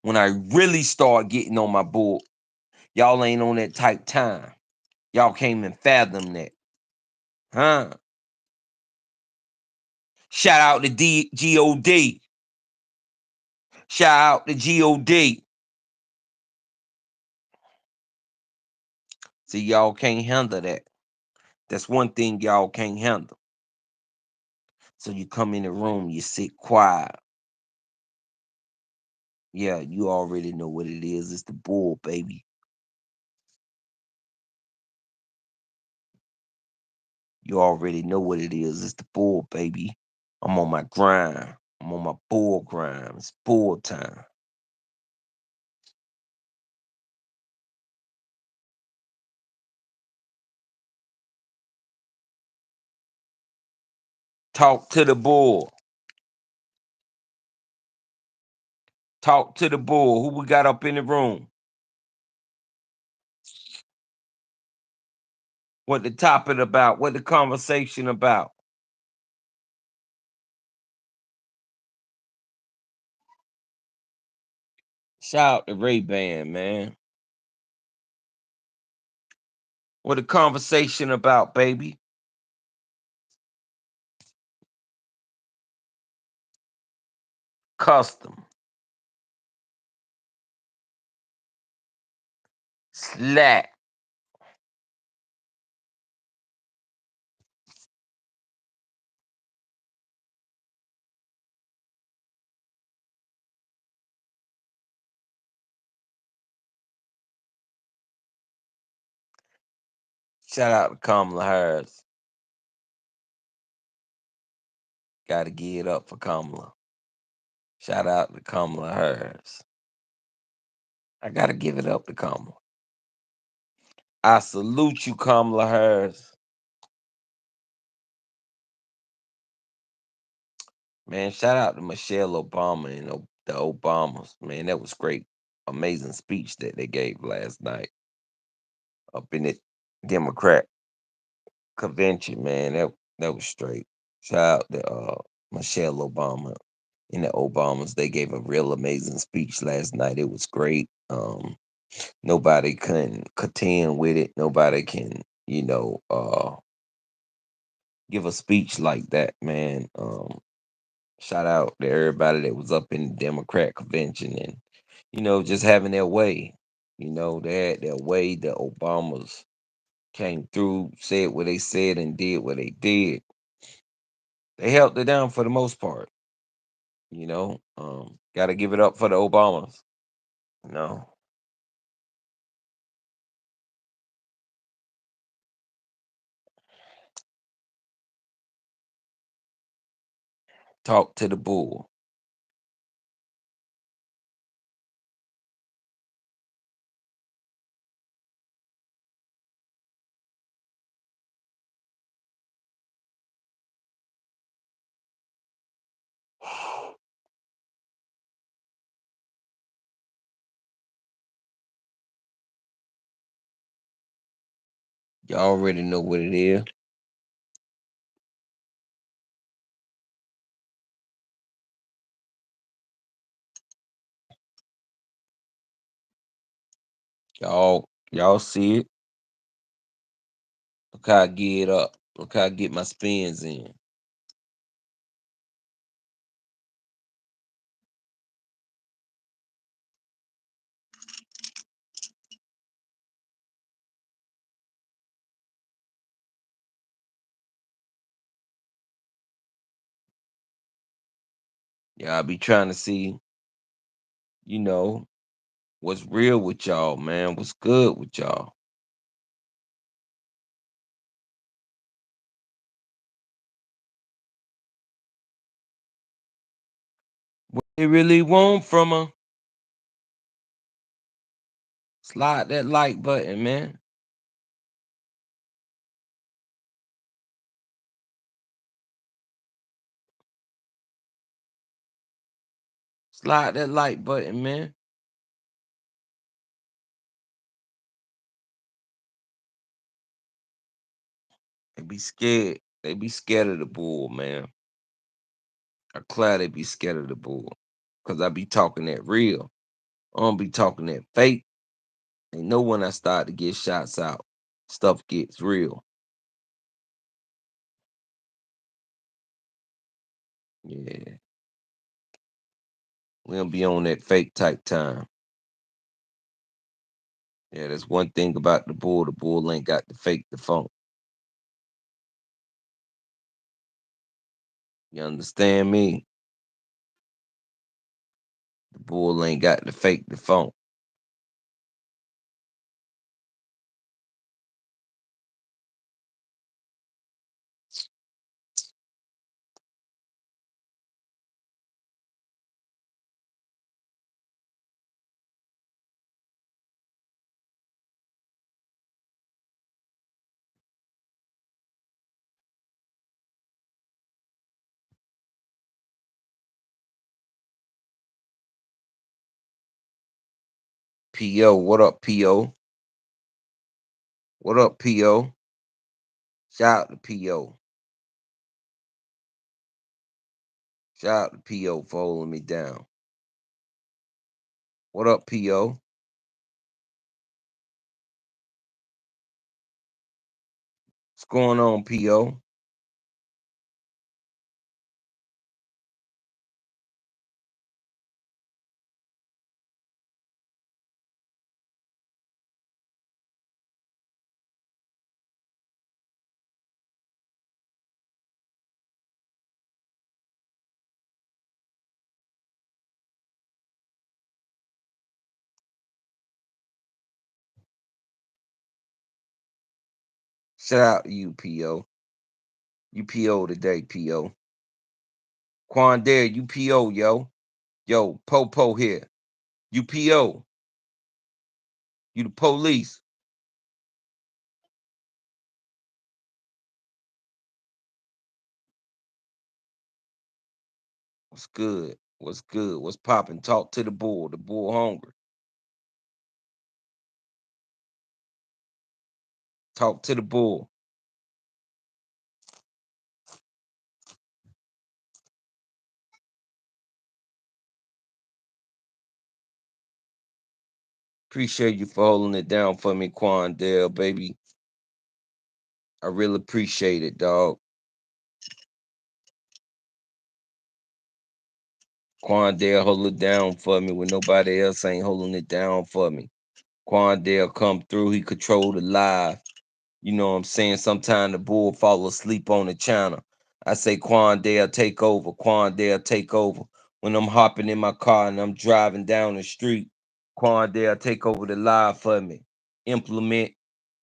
Speaker 1: when I really start getting on my board, y'all ain't on that type time. Y'all can't even fathom that. Shout out to God. Shout out to God. See, y'all can't handle that. That's one thing y'all can't handle. So you come in the room, you sit quiet. Yeah, you already know what it is. It's the bull, baby. You already know what it is. It's the bull, baby. I'm on my grind. I'm on my bull grind. It's bull time. Talk to the bull. Talk to the bull. Who we got up in the room? What the topic about? What the conversation about? Shout out to Ray Ban, man. What the conversation about, baby? Custom. Slack. Shout out to Kamala Harris. Gotta give it up for Kamala. Shout out to Kamala Harris. I gotta give it up to Kamala. I salute you, Kamala Harris. Man, shout out to Michelle Obama and the Obamas. Man, that was great. Amazing speech that they gave last night up in the Democrat convention, man. That was straight. Shout out to Michelle Obama and the Obamas. They gave a real amazing speech last night. It was great. Nobody can contend with it. Nobody can, give a speech like that, man. Shout out to everybody that was up in the Democrat convention and, just having their way. They had their way. The Obamas came through, said what they said, and did what they did. They held it down for the most part. Got to give it up for the Obamas. You know, talk to the bull. Y'all already know what it is. Y'all see it. Look how I get it up. Look how I get my spins in. Y'all be trying to see, you know, what's real with y'all, man. What's good with y'all. What they really want from her. Slide that like button, man. Slide that like button, man. They be scared. They be scared of the bull, man. I'm glad they be scared of the bull. Cause I be talking that real. I don't be talking that fake. They know when I start to get shots out, stuff gets real. Yeah. We don't be on that fake type time. Yeah, that's one thing about the bull. The bull ain't got the fake the funk. You understand me? The bull ain't got to fake the phone. PO, what up, PO? What up, PO? Shout out to PO. Shout out to PO for holding me down. What up, PO? What's going on, PO? Shout out to you, PO. You PO today, PO. Quandare, you PO, yo. Yo, Popo here. You PO. You the police. What's good? What's good? What's popping? Talk to the bull. The bull hungry. Talk to the bull. Appreciate you for holding it down for me, Quandale, baby. I really appreciate it, dog. Quandale hold it down for me when nobody else ain't holding it down for me. Quandale come through, he control the live. You know what I'm saying? Sometimes the bull fall asleep on the channel. I say Quandale take over, Quandale take over. When I'm hopping in my car and I'm driving down the street, Quandale take over the live for me. Implement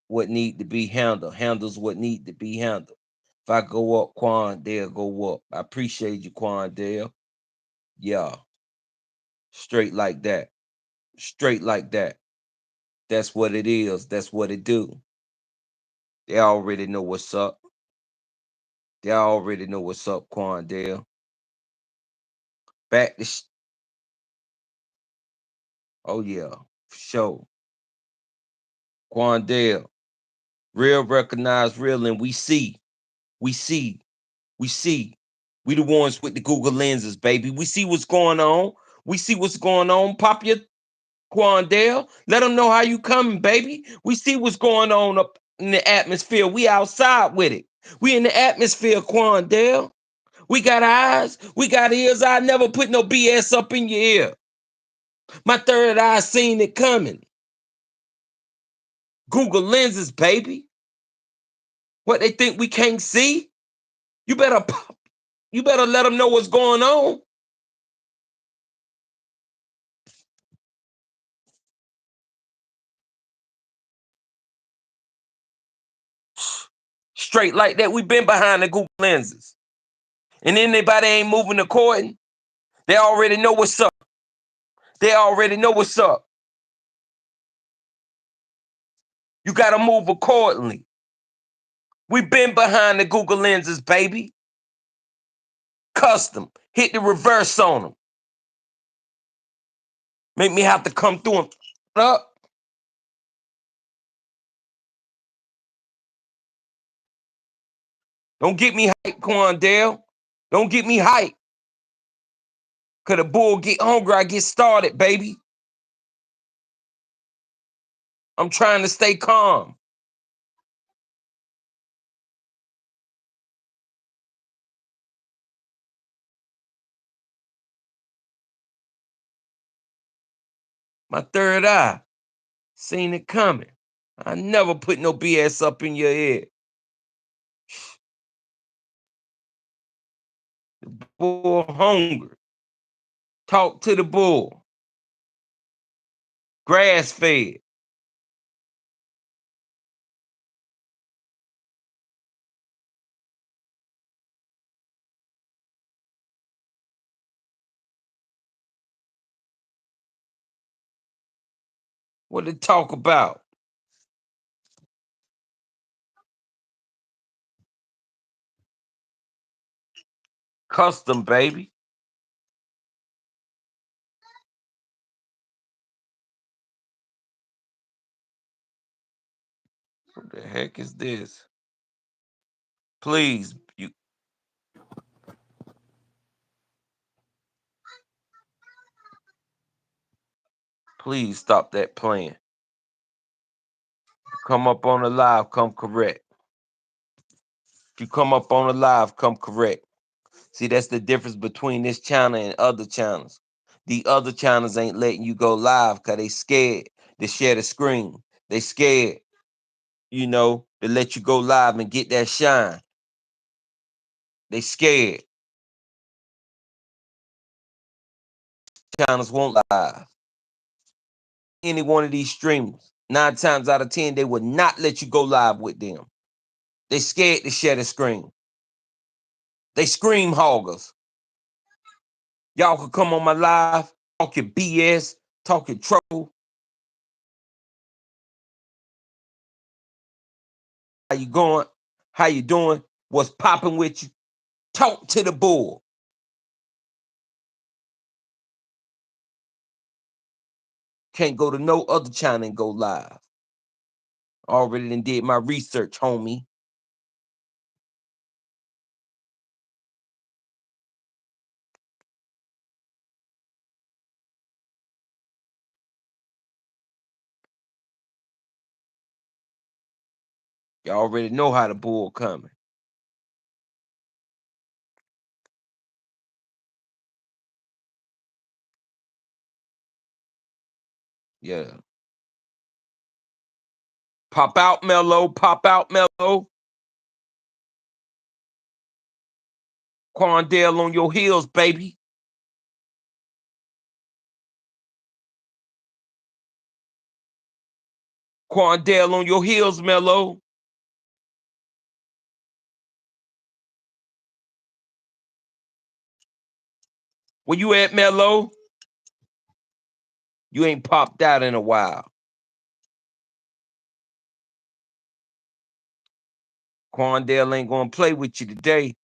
Speaker 1: what need to be handled, handles what need to be handled. If I go up, Quandale go up. I appreciate you, Quandale. Yeah, straight like that. Straight like that. That's what it is. That's what it do. They already know what's up. They already know what's up, Quandale. Back to oh yeah, for sure. Quandale, real recognize real, and we see, we see, we see. We the ones with the Google lenses, baby. We see what's going on. We see what's going on. Pop your Quandale. Let them know how you coming, baby. We see what's going on up in the atmosphere. We outside with it. We in the atmosphere, Quandale. We got eyes. We got ears. I never put no BS up in your ear. My third eye seen it coming. Google lenses, baby. What they think we can't see? You better pop. You better let them know what's going on. Straight like that. We been behind the Google lenses. And anybody ain't moving according, they already know what's up. They already know what's up. You gotta move accordingly. We been behind the Google lenses, baby. Custom. Hit the reverse on them. Make me have to come through them. Up. Don't get me hype, Quandale. Don't get me hype. Cause the bull get hungry, I get started, baby. I'm trying to stay calm. My third eye seen it coming. I never put no BS up in your head. Bull hungry. Talk to the bull. Grass fed. What to talk about? Custom, baby. What the heck is this? Please, please stop that playing. Come up on the live, come correct. If you come up on the live, come correct. See, that's the difference between this channel and other channels. The other channels ain't letting you go live because they scared to share the screen. They scared, to let you go live and get that shine. They scared. Channels won't live. Any one of these streamers, 9 times out of 10, they would not let you go live with them. They scared to share the screen. They scream hoggers. Y'all could come on my live, talking BS, talking trouble. How you going? How you doing? What's popping with you? Talk to the bull. Can't go to no other channel and go live. Already done did my research, homie. Y'all already know how the bull coming. Yeah. Pop out, Mello. Pop out, Mello. Quandale on your heels, baby. Quandale on your heels, Mello. Where you at, Mello? You ain't popped out in a while. Quandale ain't gonna play with you today.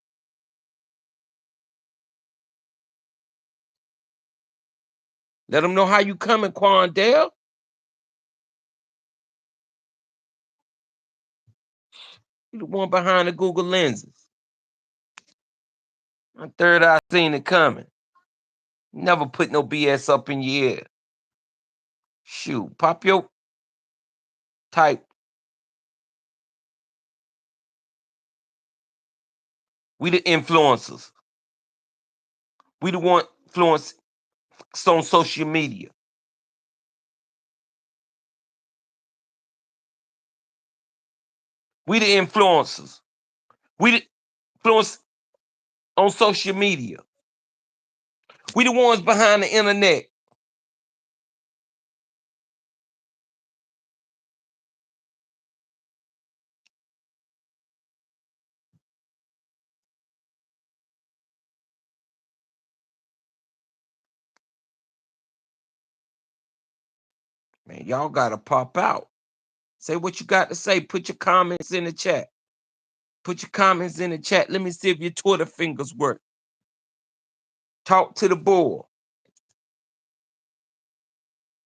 Speaker 1: Let them know how you coming, Quandale. You the one behind the Google lenses. My third eye seen it coming. Never put no BS up in your ear. Shoot, pop your type. We the influencers. We the one influence on social media. We the influencers. We the influence on social media. We the ones behind the internet. Man, y'all gotta pop out. Say what you got to say. Put your comments in the chat. Put your comments in the chat. Let me see if your Twitter fingers work. Talk to the bull.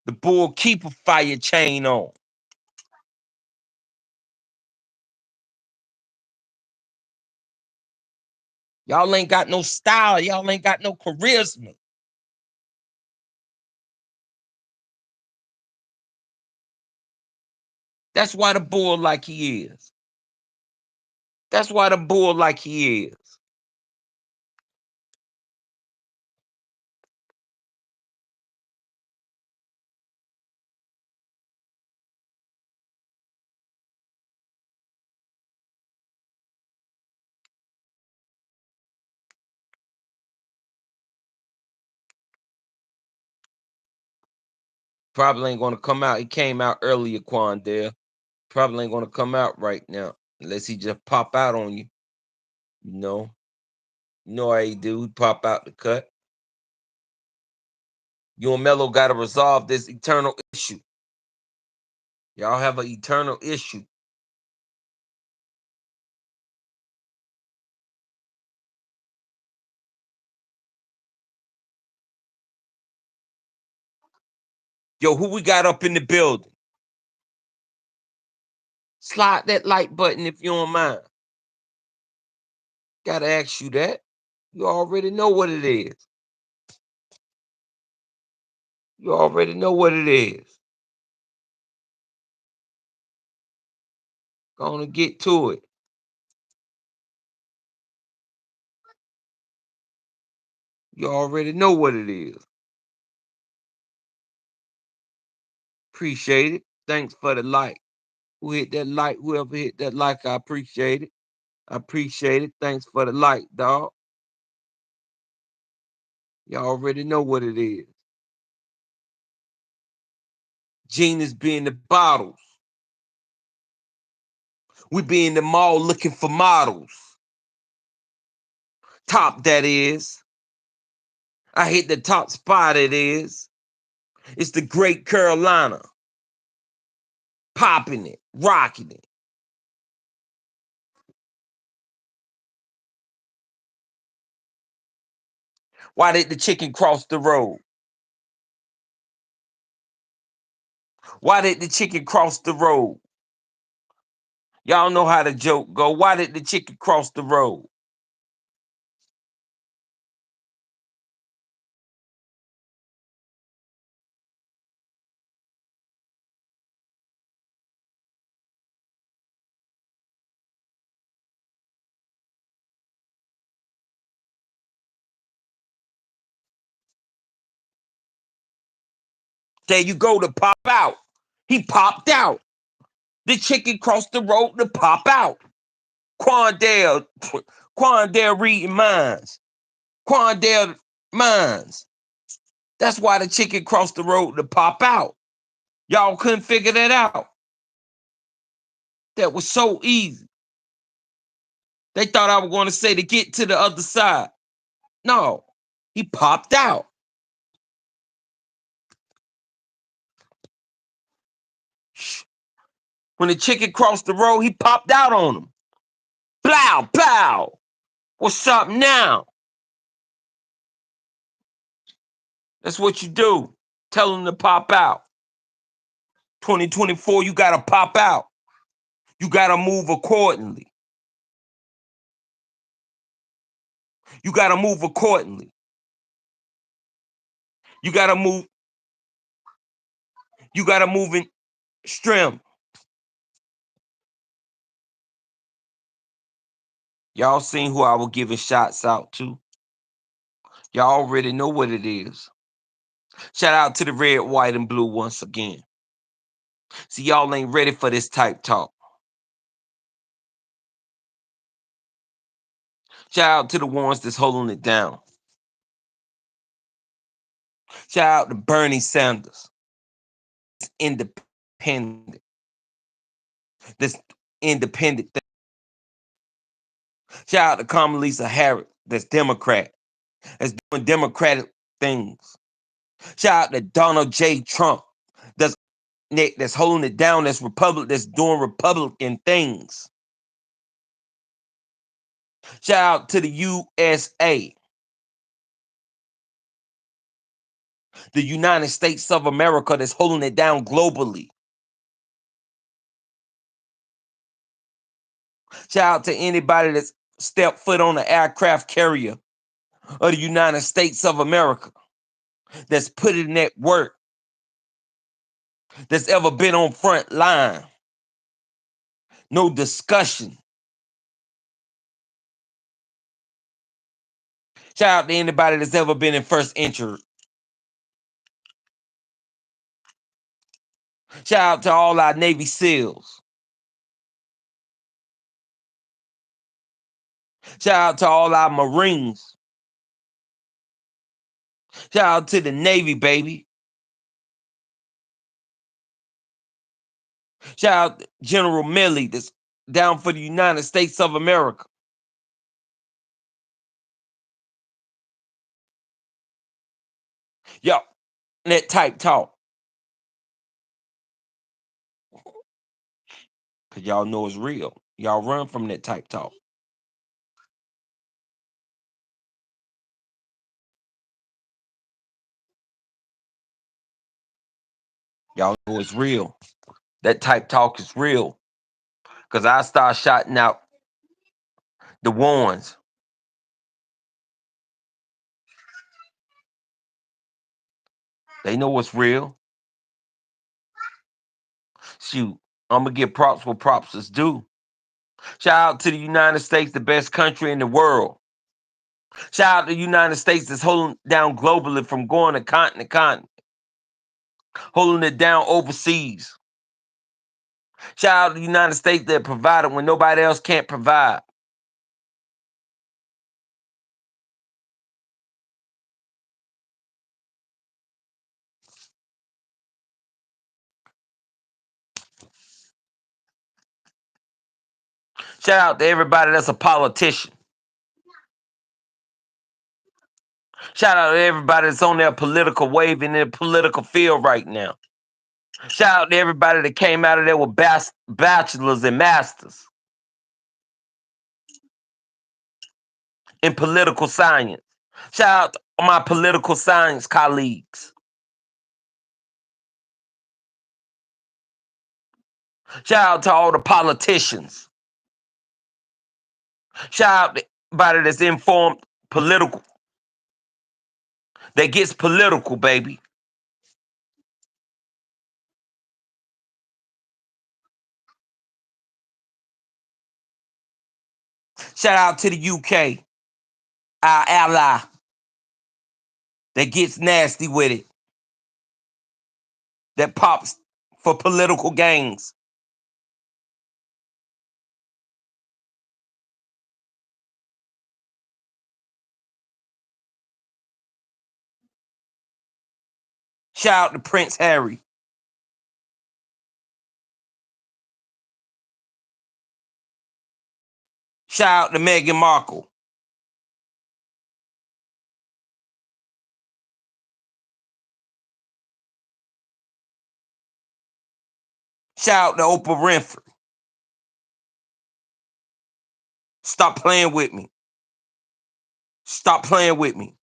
Speaker 1: The bull keep a fire chain on. Y'all ain't got no style. Y'all ain't got no charisma. That's why the bull like he is. That's why the bull like he is. Probably ain't gonna come out. He came out earlier, Quandale. Probably ain't gonna come out right now. Unless he just pop out on you. You know. You know how he do. He pop out the cut. You and Mello gotta resolve this eternal issue. Y'all have an eternal issue. Yo, who we got up in the building? Slide that like button if you don't mind. Gotta ask you that. You already know what it is. You already know what it is. Gonna get to it. You already know what it is. Appreciate it. Thanks for the like. Who hit that like? Whoever hit that like, I appreciate it. I appreciate it. Thanks for the like, dog. You already know what it is. Genius be in the bottles. We be in the mall looking for models. Top, that is. I hit the top spot, it is. It's the Great Carolina. Popping it, rocking it. Why did the chicken cross the road? Why did the chicken cross the road? Y'all know how the joke go. Why did the chicken cross the road? There you go, to pop out. He popped out. The chicken crossed the road to pop out. Quandale reading minds. Quandale minds. That's why the chicken crossed the road to pop out. Y'all couldn't figure that out. That was so easy. They thought I was going to say to get to the other side. No, he popped out. When the chicken crossed the road, he popped out on him. Plow, plow. What's up now? That's what you do. Tell him to pop out. 2024, you got to pop out. You got to move accordingly. You got to move accordingly. You got to move. You got to move in strength. Y'all seen who I was giving shots out to. Y'all already know what it is. Shout out to the red, white, and blue once again. See, y'all ain't ready for this type talk. Shout out to the ones that's holding it down. Shout out to Bernie Sanders. It's independent. This independent thing. Shout out to Kamala Harris. That's Democrat. That's doing Democratic things. Shout out to Donald J. Trump. That's holding it down. That's doing Republican things. Shout out to the USA. The United States of America that's holding it down globally. Shout out to anybody that's stepped foot on an aircraft carrier of the United States of America that's put in that work, that's ever been on front line. No discussion. Shout out to anybody that's ever been in first entry. Shout out to all our Navy SEALs. Shout out to all our Marines. Shout out to the Navy, baby. Shout out to General Milley that's down for the United States of America. Yo, that type talk. Cause y'all know it's real. Y'all run from that type talk. Y'all know it's real. That type talk is real. Cause I start shouting out the ones. They know what's real. Shoot, I'm gonna give props where props is due. Shout out to the United States, the best country in the world. Shout out to the United States that's holding down globally from going to continent to continent, holding it down overseas. Shout out to the United States that provided when nobody else can't provide. Shout out to everybody that's a politician. Shout out to everybody that's on their political wave in their political field right now. Shout out to everybody that came out of there with bachelors and masters in political science. Shout out to my political science colleagues. Shout out to all the politicians. Shout out to everybody that's informed political, that gets political, baby. Shout out to the UK, our ally, that gets nasty with it, that pops for political gains. Shout out to Prince Harry. Shout out to Meghan Markle. Shout out to Oprah Winfrey. Stop playing with me. Stop playing with me.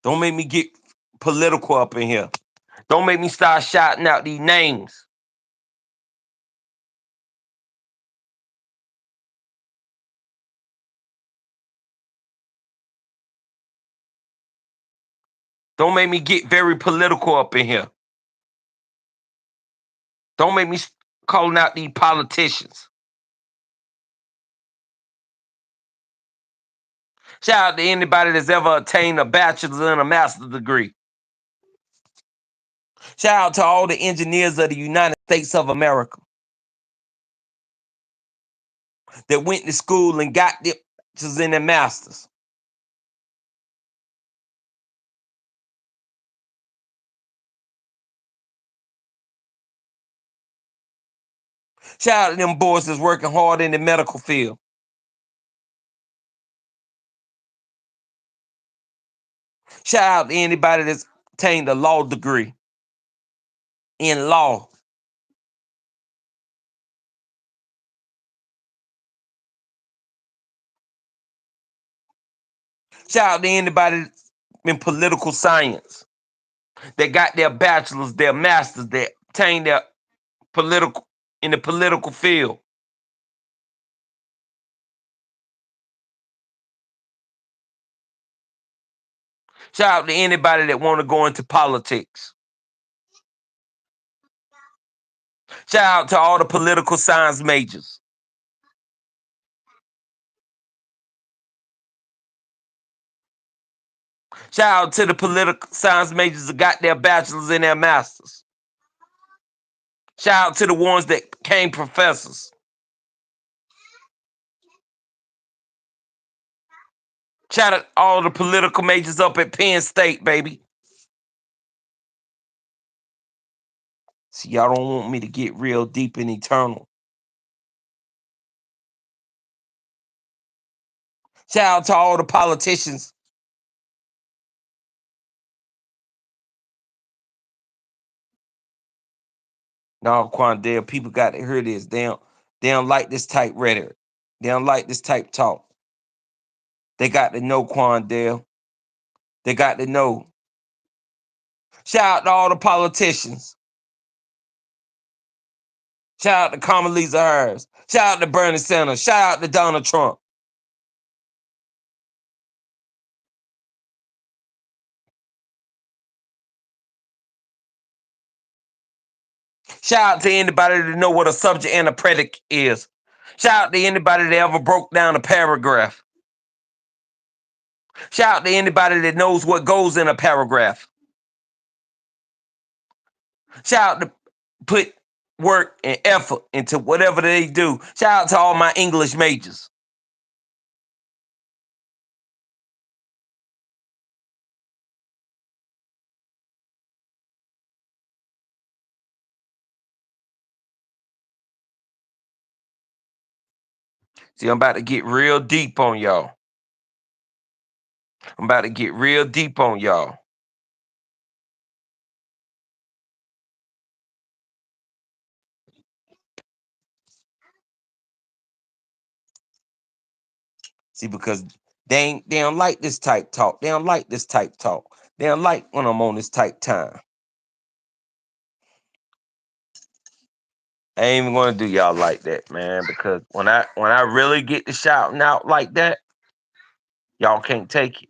Speaker 1: Don't make me get political up in here. Don't make me start shouting out these names. Don't make me get very political up in here. Don't make me calling out these politicians. Shout out to anybody that's ever attained a bachelor's and a master's degree. Shout out to all the engineers of the United States of America that went to school and got their bachelor's and their masters. Shout out to them boys that's working hard in the medical field. Shout out to anybody that's attained a law degree in law. Shout out to anybody that's in political science that got their bachelor's, their masters, that obtained their political in the political field. Shout out to anybody that want to go into politics. Shout out to all the political science majors. Shout out to the political science majors that got their bachelors and their masters. Shout out to the ones that became professors. Shout out all the political majors up at Penn State, baby. See, y'all don't want me to get real deep and eternal. Shout out to all the politicians. No, Quandale, people got to hear this. They don't like this type rhetoric. They don't like this type talk. They got to know, Quandale. They got to know. Shout out to all the politicians. Shout out to Kamala Harris. Shout out to Bernie Sanders. Shout out to Donald Trump. Shout out to anybody that know what a subject and a predicate is. Shout out to anybody that ever broke down a paragraph. Shout out to anybody that knows what goes in a paragraph. Shout out to put work and effort into whatever they do. Shout out to all my English majors. See, I'm about to get real deep on y'all. I'm about to get real deep on y'all. See, because they don't like this type talk. They don't like this type talk. They don't like when I'm on this type time. I ain't even gonna do y'all like that, man. Because when I really get to shouting out like that, y'all can't take it.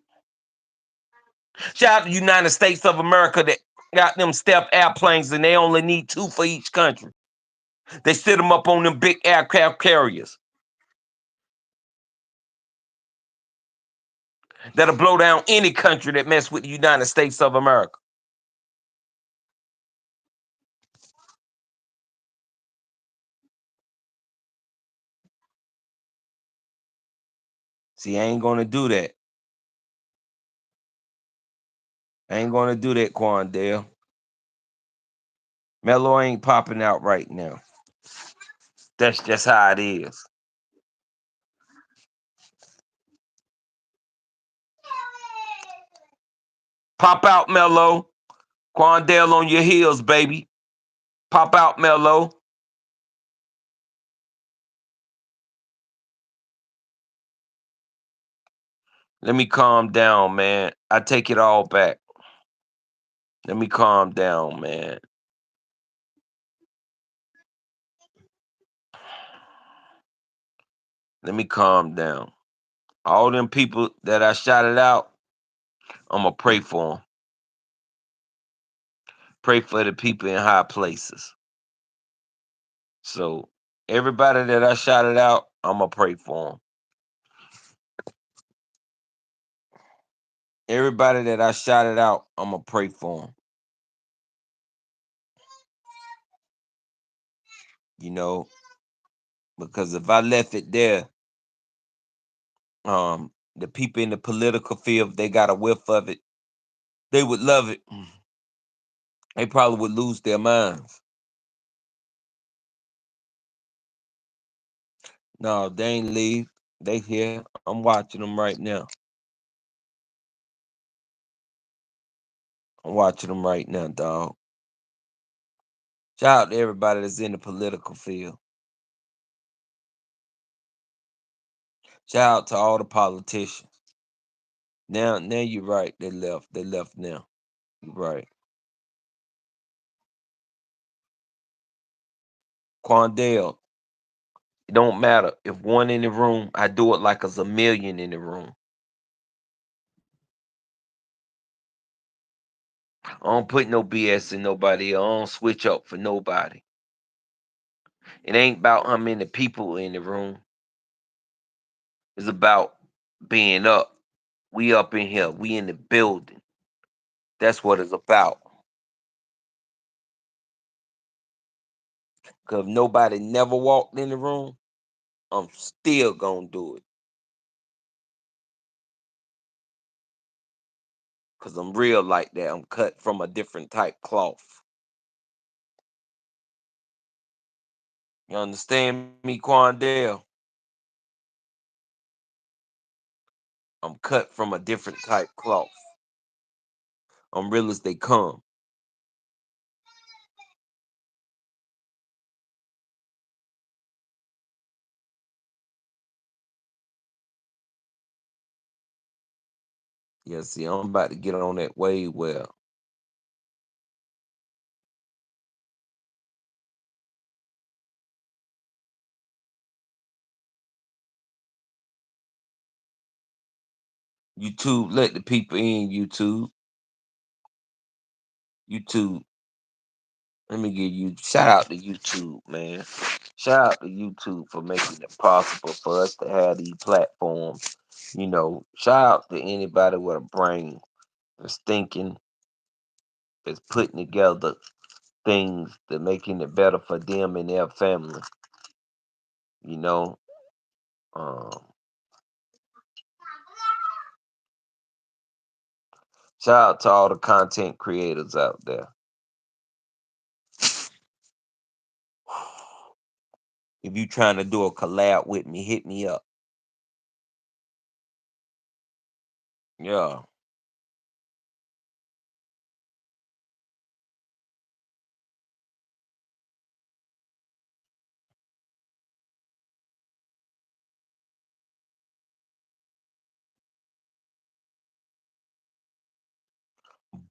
Speaker 1: Shout out to the United States of America that got them stealth airplanes and they only need 2 for each country. They sit them up on them big aircraft carriers that'll blow down any country that mess with the United States of America. See, I ain't gonna do that. I ain't gonna do that, Quandale. Mello ain't popping out right now. That's just how it is. Pop out, Mello. Quandale on your heels, baby. Pop out, Mello. Let me calm down, man. I take it all back. Let me calm down, man. Let me calm down. All them people that I shouted out, I'm going to pray for them. Pray for the people in high places. So everybody that I shouted out, I'm going to pray for them. Everybody that I shouted out, I'm going to pray for them. You know, because if I left it there, the people in the political field, they got a whiff of it. They would love it. They probably would lose their minds. No, they ain't leave. They here. I'm watching them right now. I'm watching them right now, dog. Shout out to everybody that's in the political field. Shout out to all the politicians. Now you're right. They left. They left now. You're right. Quandale, it don't matter. If one in the room, I do it like there's a million in the room. I don't put no BS in nobody. I don't switch up for nobody. It ain't about how many people in the room. It's about being up. We up in here. We in the building. That's what it's about. Cause if nobody never walked in the room, I'm still gonna do it. Cause I'm real like that. I'm cut from a different type cloth. You understand me, Quandale? I'm cut from a different type cloth. I'm real as they come. Yeah, see, I'm about to get on that way well. YouTube, let the people in, YouTube. YouTube. Let me give you shout out to YouTube, man. Shout out to YouTube for making it possible for us to have these platforms. You know, shout out to anybody with a brain that's thinking, that's putting together things that making it better for them and their family. You know, um, shout out to all the content creators out there. If you trying to do a collab with me, hit me up. Yeah.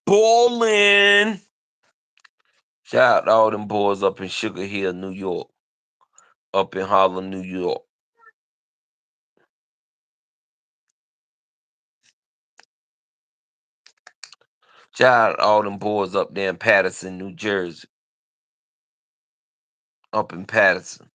Speaker 1: Bowling. Shout out to all them boys up in Sugar Hill, New York. Up in Harlem, New York. Shout out to all them boys up there in Patterson, New Jersey. Up in Patterson.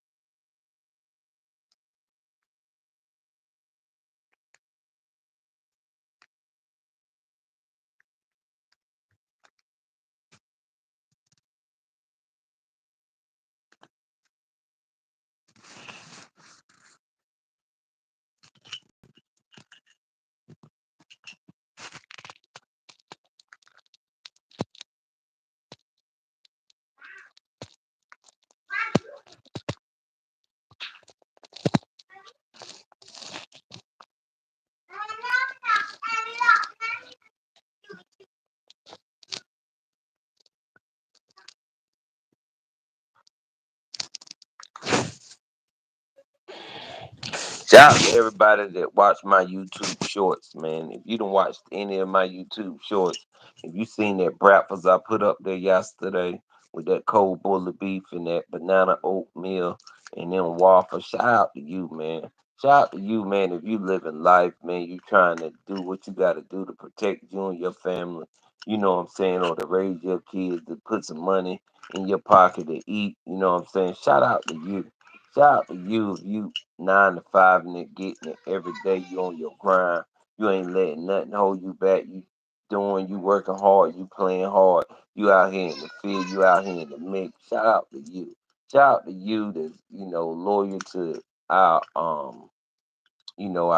Speaker 1: Shout out to everybody that watched my YouTube shorts, man. If you don't watch any of my YouTube shorts, if you seen that breakfast I put up there yesterday with that cold bullet beef and that banana oatmeal and then waffle, shout out to you, man. Shout out to you, man. If you living life, man, you trying to do what you got to do to protect you and your family. You know what I'm saying, or to raise your kids, to put some money in your pocket to eat. You know what I'm saying. Shout out to you. Shout out to you if you 9 to 5 and then getting it every day. You on your grind. You ain't letting nothing hold you back. You working hard. You playing hard. You out here in the field. You out here in the mix. Shout out to you. Shout out to you that's loyal to our our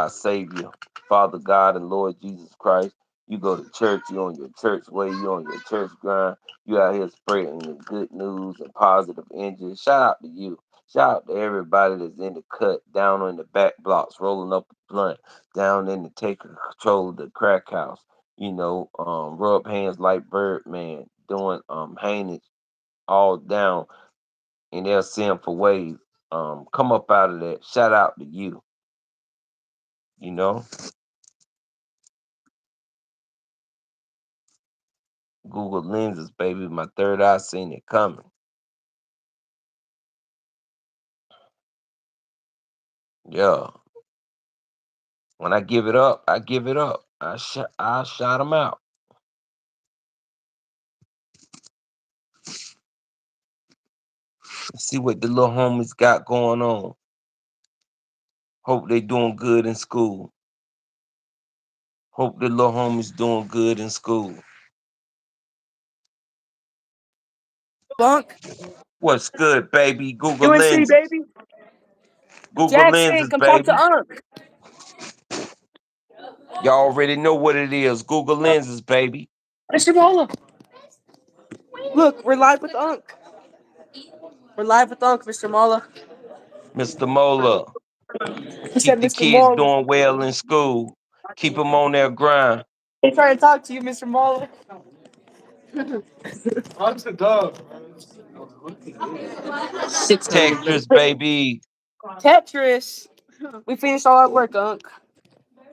Speaker 1: Savior, Father God and Lord Jesus Christ. You go to church, you on your church way, you on your church grind, you out here spreading the good news and positive energy. Shout out to you. Shout out to everybody that's in the cut, down on the back blocks, rolling up a blunt, down in the taking control of the crack house. Rub hands like Birdman, doing heinous all down in their sinful ways. Come up out of that. Shout out to you. You know. Google lenses, baby. My third eye seen it coming. Yeah. When I give it up, I give it up. I shot them out. See what the little homies got going on. Hope they doing good in school. Hope the little homies doing good in school.
Speaker 3: Bunk.
Speaker 1: What's good, baby? Google
Speaker 3: UNC,
Speaker 1: lenses.
Speaker 3: baby.
Speaker 1: Google
Speaker 3: Jackson,
Speaker 1: lenses,
Speaker 3: come talk to
Speaker 1: baby.
Speaker 3: Unc.
Speaker 1: Y'all already know what it is. Google lenses, baby.
Speaker 3: Mr. Rolla. Look, we're live with Unc. We're live with Unc, Mr. Mola.
Speaker 1: Mr. Mola,
Speaker 3: He
Speaker 1: keep
Speaker 3: said,
Speaker 1: the
Speaker 3: Mr.
Speaker 1: kids
Speaker 3: Mola.
Speaker 1: doing well in school. Keep them on their grind.
Speaker 3: He's trying to talk to you, Mr. Mola.
Speaker 2: What's the dog?
Speaker 4: 600.
Speaker 1: Tetris, baby.
Speaker 3: Tetris. We finished all our work, Unc.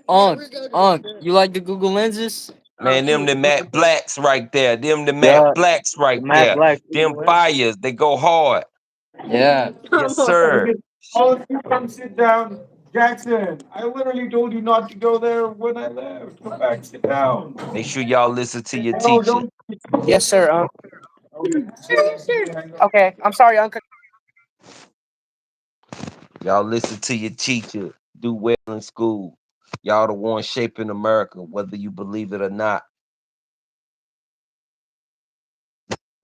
Speaker 4: Unc, Unc, you like the Google lenses?
Speaker 1: Man, them the Matt Blacks right there. Them the Matt
Speaker 4: Yeah,
Speaker 1: Blacks
Speaker 4: the
Speaker 1: right
Speaker 4: Matt
Speaker 1: there.
Speaker 4: Black
Speaker 1: Them
Speaker 4: Google lenses.
Speaker 1: fires, they go hard.
Speaker 4: Yeah.
Speaker 1: Yes, sir.
Speaker 2: All of you come sit down. Jackson, I literally told you not to go there when I left. Come back, sit down.
Speaker 1: Make sure y'all listen to your
Speaker 2: No,
Speaker 1: teacher.
Speaker 2: don't.
Speaker 3: Yes, sir, Unc. Okay, I'm sorry, Unc.
Speaker 1: Y'all listen to your teacher. Do well in school. Y'all the ones shaping America, whether you believe it or not.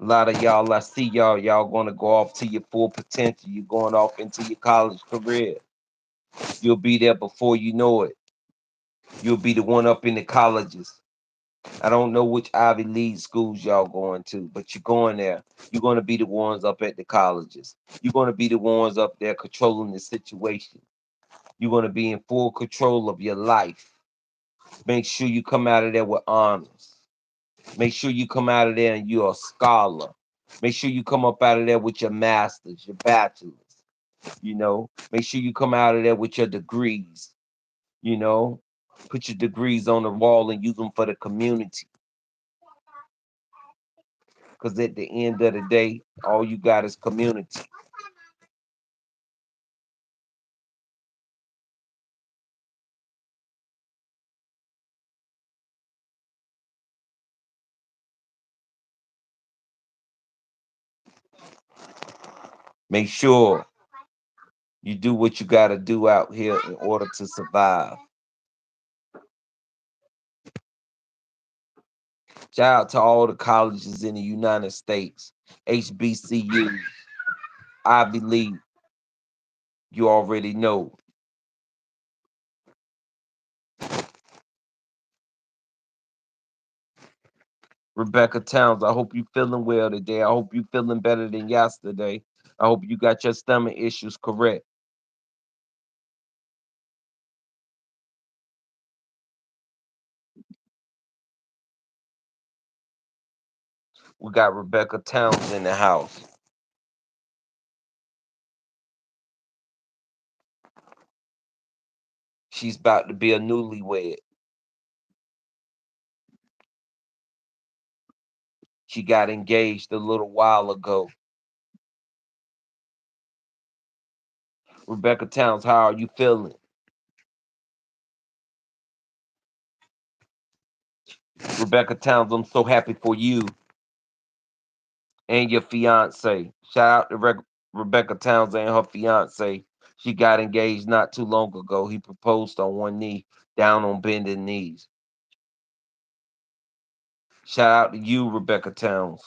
Speaker 1: A lot of y'all, I see y'all gonna go off to your full potential. You're going off into your college career. You'll be there before you know it. You'll be the one up in the colleges. I don't know which Ivy League schools y'all going to, but you're going there. You're going to be the ones up at the colleges. You're going to be the ones up there controlling the situation. You're going to be in full control of your life. Make sure you come out of there with honors. Make sure you come out of there and you're a scholar. Make sure you come up out of there with your masters, your bachelors. Make sure you come out of there with your degrees. You know, put your degrees on the wall and use them for the community. Because at the end of the day, all you got is community. Make sure you do what you got to do out here in order to survive. Shout out to all the colleges in the United States, HBCUs, Ivy League. You already know. Rebecca Towns, I hope you feeling well today. I hope you feeling better than yesterday. I hope you got your stomach issues correct. We got Rebecca Towns in the house. She's about to be a newlywed. She got engaged a little while ago. Rebecca Towns, how are you feeling? Rebecca Towns, I'm so happy for you and your fiance. Shout out to Rebecca Towns and her fiance. She got engaged not too long ago. He proposed on one knee, down on bending knees. Shout out to you, Rebecca Towns.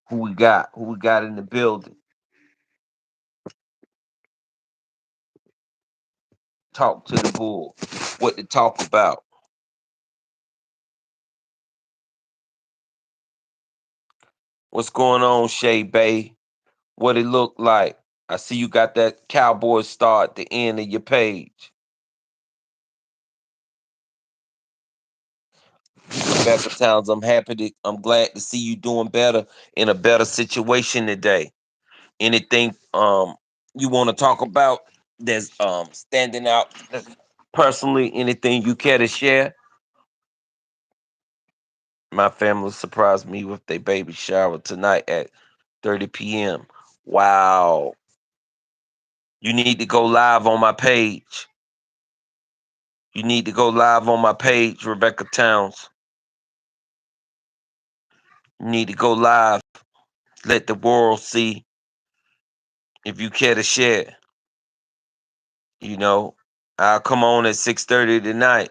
Speaker 1: Who we got? Who we got in the building? Talk to the bull. What to talk about? What's going on, Shay Bay? What it look like? I see you got that cowboy star at the end of your page. Rebecca Towns, I'm glad to see you doing better in a better situation today. Anything you want to talk about that's standing out personally, anything you care to share? My family surprised me with their baby shower tonight at 30 p.m. Wow. You need to go live on my page. You need to go live on my page, Rebecca Towns. You need to go live. Let the world see if you care to share. You know, I'll come on at 6:30 tonight.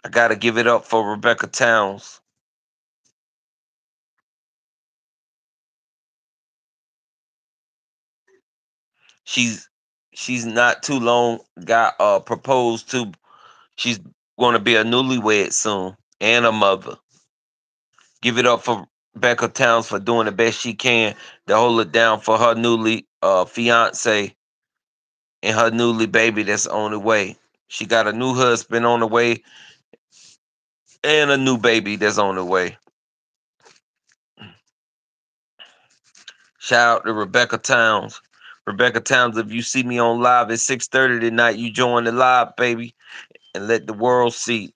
Speaker 1: I gotta give it up for Rebecca Towns. She's she's not too long got proposed to. She's gonna be a newlywed soon and a mother. Give it up for Rebecca Towns for doing the best she can to hold it down for her newly fiance and her newly baby that's on the way. She got a new husband on the way and a new baby that's on the way. Shout out to Rebecca Towns. Rebecca Towns, if you see me on live at 6:30 tonight, you join the live, baby, and let the world see.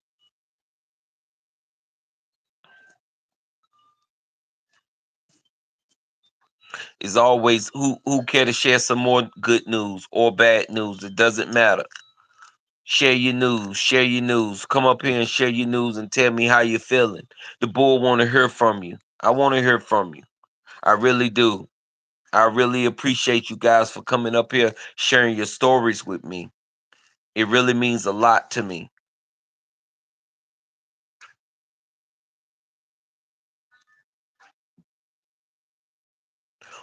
Speaker 1: Is always who care to share some more good news or bad news. It doesn't matter. Share your news. Share your news. Come up here and share your news and tell me how you're feeling. The boy want to hear from you. I want to hear from you. I really do. I really appreciate you guys for coming up here sharing your stories with me. It really means a lot to me.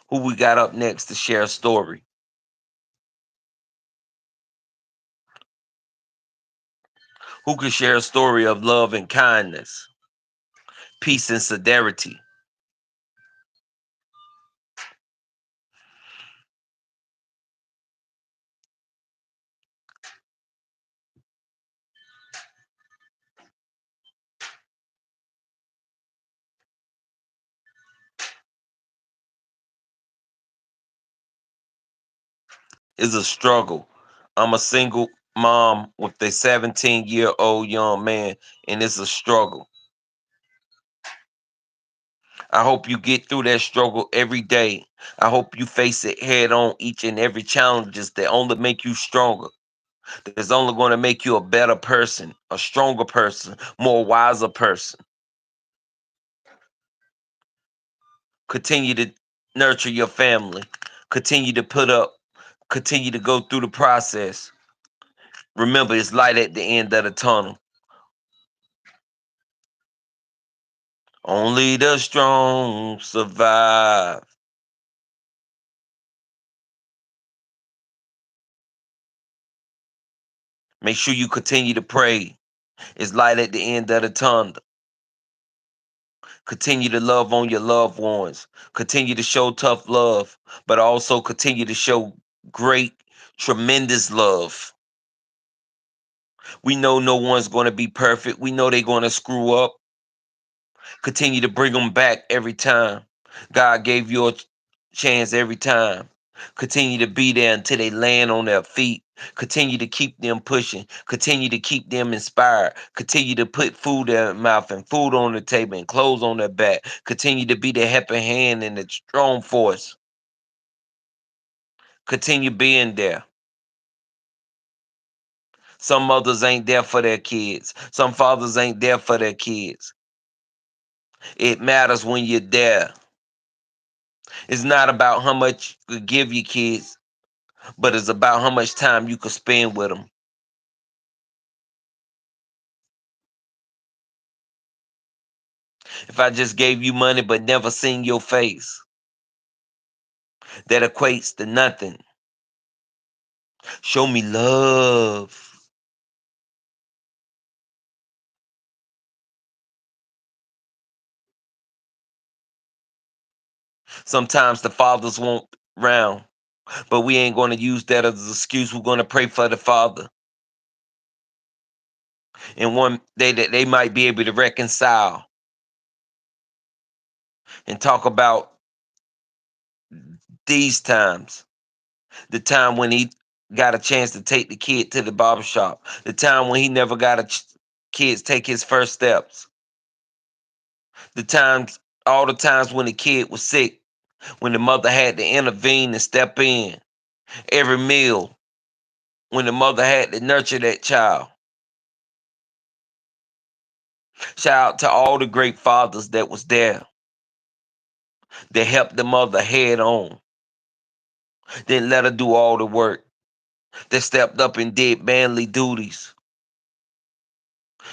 Speaker 1: Who we got up next to share a story? Who could share a story of love and kindness, peace and solidarity? It's a struggle. I'm a single mom with a 17-year-old young man, and it's a struggle. I hope you get through that struggle every day. I hope you face it head on each and every challenges that only make you stronger. That's only going to make you a better person, a stronger person, more wiser person. Continue to nurture your family. Continue to put up, continue to go through the process. Remember, it's light at the end of the tunnel. Only the strong survive. Make sure you continue to pray. It's light at the end of the tunnel. Continue to love on your loved ones. Continue to show tough love, but also continue to show great, tremendous love. We know no one's going to be perfect. We know they're going to screw up. Continue to bring them back every time. God gave you a chance every time. Continue to be there until they land on their feet. Continue to keep them pushing. Continue to keep them inspired. Continue to put food in their mouth and food on the table and clothes on their back. Continue to be the helping hand and the strong force. Continue being there. Some mothers ain't there for their kids. Some fathers ain't there for their kids. It matters when you're there. It's not about how much you could give your kids, but it's about how much time you could spend with them. If I just gave you money but never seen your face, that equates to nothing. Show me love. Sometimes the fathers won't round, but we ain't going to use that as an excuse. We're going to pray for the father. And one day that they might be able to reconcile and talk about these times. The time when he got a chance to take the kid to the barber shop. The time when he never got a kids take his first steps. The times, all the times when the kid was sick, when the mother had to intervene and step in. Every meal, when the mother had to nurture that child. Shout out to all the great fathers that was there. They helped the mother head on. Didn't let her do all the work. They stepped up and did manly duties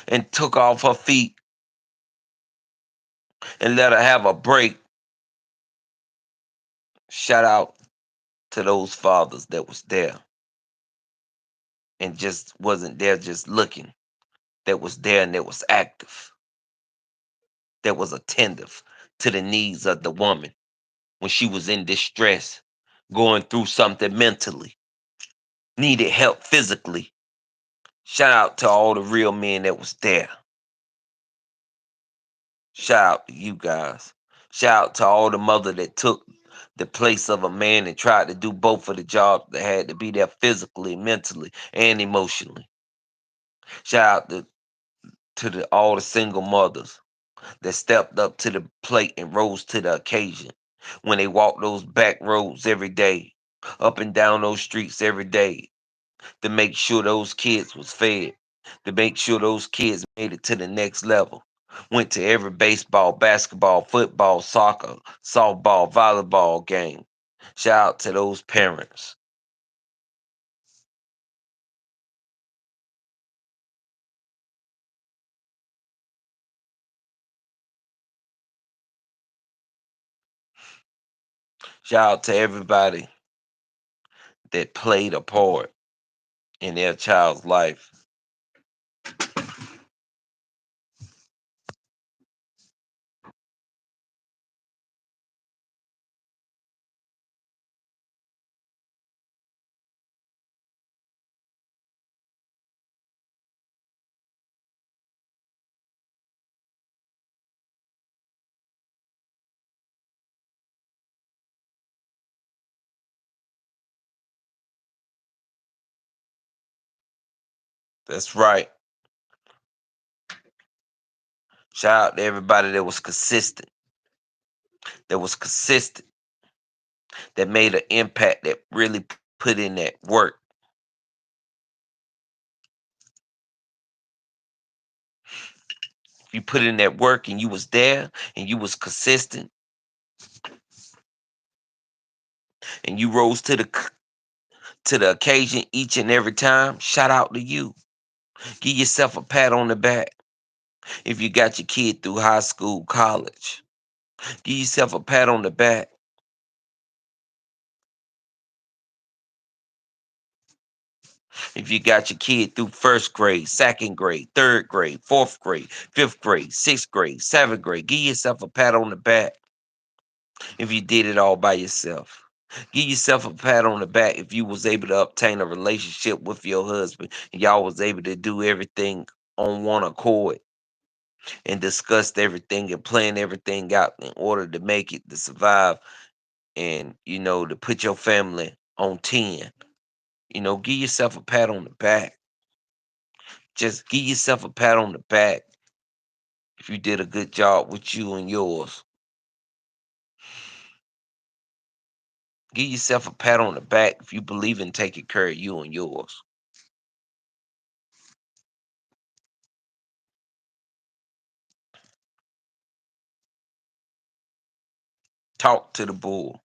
Speaker 1: and took off her feet and let her have a break. Shout out to those fathers that was there and just wasn't there just looking. That was there and that was active. That was attentive to the needs of the woman when she was in distress, going through something mentally, needed help physically. Shout out to all the real men that was there. Shout out to you guys. Shout out to all the mother that took the place of a man and tried to do both of the jobs that had to be there physically, mentally, and emotionally. Shout out all the single mothers that stepped up to the plate and rose to the occasion when they walked those back roads every day, up and down those streets every day to make sure those kids was fed, to make sure those kids made it to the next level. Went to every baseball, basketball, football, soccer, softball, volleyball game. Shout out to those parents. Shout out to everybody that played a part in their child's life. That's right. Shout out to everybody that was consistent, that made an impact, that really put in that work. If you put in that work and you was there and you was consistent and you rose to the occasion each and every time, shout out to you. Give yourself a pat on the back. If you got your kid through high school, college, give yourself a pat on the back. If you got your kid through first grade, second grade, third grade, fourth grade, fifth grade, sixth grade, seventh grade, give yourself a pat on the back. If you did it all by yourself, give yourself a pat on the back if you was able to obtain a relationship with your husband and y'all was able to do everything on one accord and discussed everything and planned everything out in order to make it to survive and to put your family on 10. Give yourself a pat on the back. Just give yourself a pat on the back if you did a good job with you and yours. Give yourself a pat on the back if you believe in taking care of you and yours. Talk to the bull.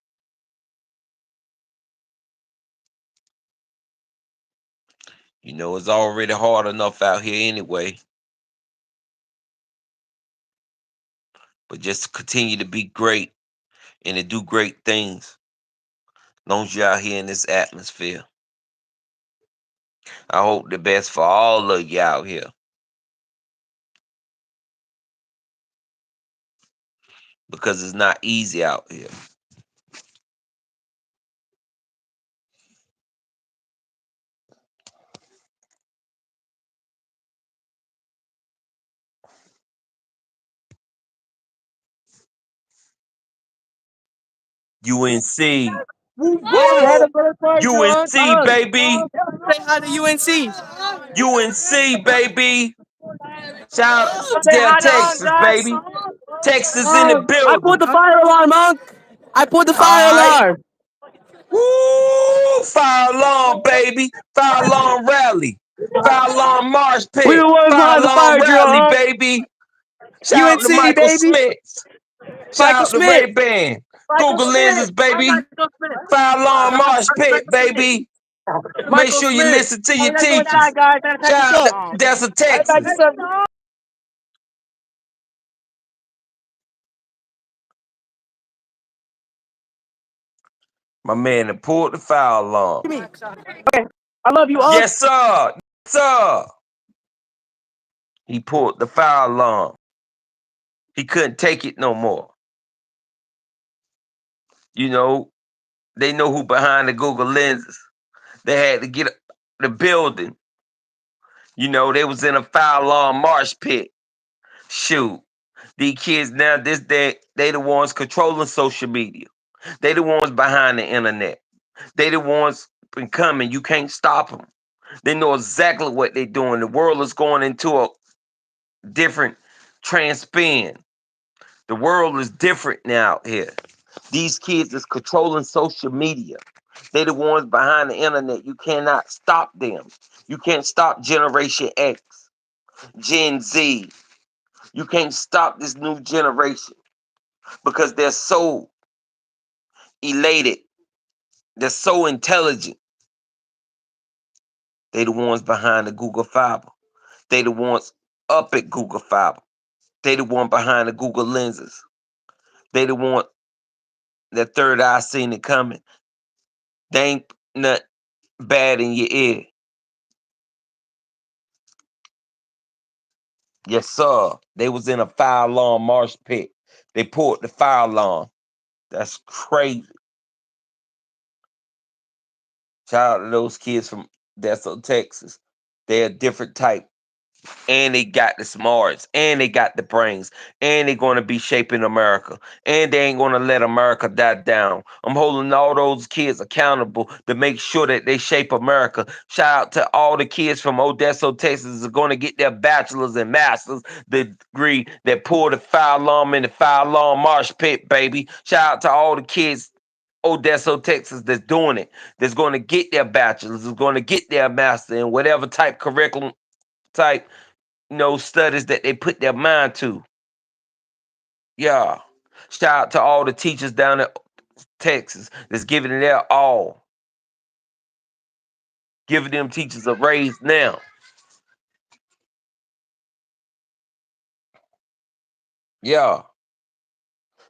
Speaker 1: It's already hard enough out here anyway. But just continue to be great and to do great things. As long as you're out here in this atmosphere. I hope the best for all of you out here. Because it's not easy out here. UNC.
Speaker 3: Had a bird park, drunk.
Speaker 1: UNC, baby.
Speaker 3: Say hi to UNC.
Speaker 1: UNC, baby. Shout out
Speaker 3: Say
Speaker 1: to
Speaker 3: hi to Unc,
Speaker 1: Texas,
Speaker 3: guys.
Speaker 1: baby. Texas in the
Speaker 3: I pulled
Speaker 1: building.
Speaker 3: the fire alarm, Unc. I pulled the fire
Speaker 1: All right.
Speaker 3: alarm.
Speaker 1: Woo! Fire alarm, baby. Fire alarm rally. Fire alarm marsh
Speaker 3: We
Speaker 1: pit.
Speaker 3: the ones
Speaker 1: Fire
Speaker 3: behind the
Speaker 1: alarm
Speaker 3: fire drill,
Speaker 1: rally,
Speaker 3: Unc.
Speaker 1: baby. Shout out to
Speaker 3: UNC,
Speaker 1: Michael
Speaker 3: baby.
Speaker 1: Smith. Shout
Speaker 3: Michael
Speaker 1: out to
Speaker 3: Smith.
Speaker 1: Ray-Ban.
Speaker 3: Michael
Speaker 1: Google
Speaker 3: Smith.
Speaker 1: lenses, baby. Fire alarm marsh pit, baby. Make
Speaker 3: Michael
Speaker 1: sure you
Speaker 3: Smith.
Speaker 1: listen to
Speaker 3: Oh,
Speaker 1: your
Speaker 3: that's going on,
Speaker 1: teachers.
Speaker 3: guys. Gotta type this
Speaker 1: Shout
Speaker 3: up.
Speaker 1: out to Delta,
Speaker 3: Gotta type this
Speaker 1: Texas.
Speaker 3: up.
Speaker 1: My man that pulled the fire alarm.
Speaker 3: Okay. I love you, Unc.
Speaker 1: Yes, sir. Yes, sir. He pulled the fire alarm. He couldn't take it no more. You know, they know who behind the Google lenses. They had to get the building. You know, they was in a fire alarm marsh pit. Shoot. These kids now, this day, they the ones controlling social media. They the ones behind the internet. They the ones been coming. You can't stop them. They know exactly what they're doing. The world is going into a different transpan. The world is different now here. These kids is controlling social media. They the ones behind the internet. You cannot stop them. You can't stop Generation X, Gen Z. You can't stop this new generation because they're so elated. They're so intelligent. They the ones behind the Google Fiber. They the ones up at Google Fiber. They the one behind the Google lenses. They the one that third eye seen it coming. They ain't nothing bad in your ear. Yes, sir. They was in a fire alarm marsh pit. They pulled the fire alarm. That's crazy. Shout out to those kids from Deso, Texas. They're a different type. And they got the smarts, and they got the brains, and they're going to be shaping America, and they ain't going to let America die down. I'm holding all those kids accountable to make sure that they shape America. Shout out to all the kids from Odessa, Texas, are going to get their bachelor's and master's degree that pulled the fire alarm in the fire alarm marsh pit, baby. Shout out to all the kids Odessa, Texas, that's doing it, that's going to get their bachelor's, is going to get their master in whatever type curriculum type studies that they put their mind to. Yeah. Shout out to all the teachers down in Texas that's giving it their all. Giving them teachers a raise now. Yeah.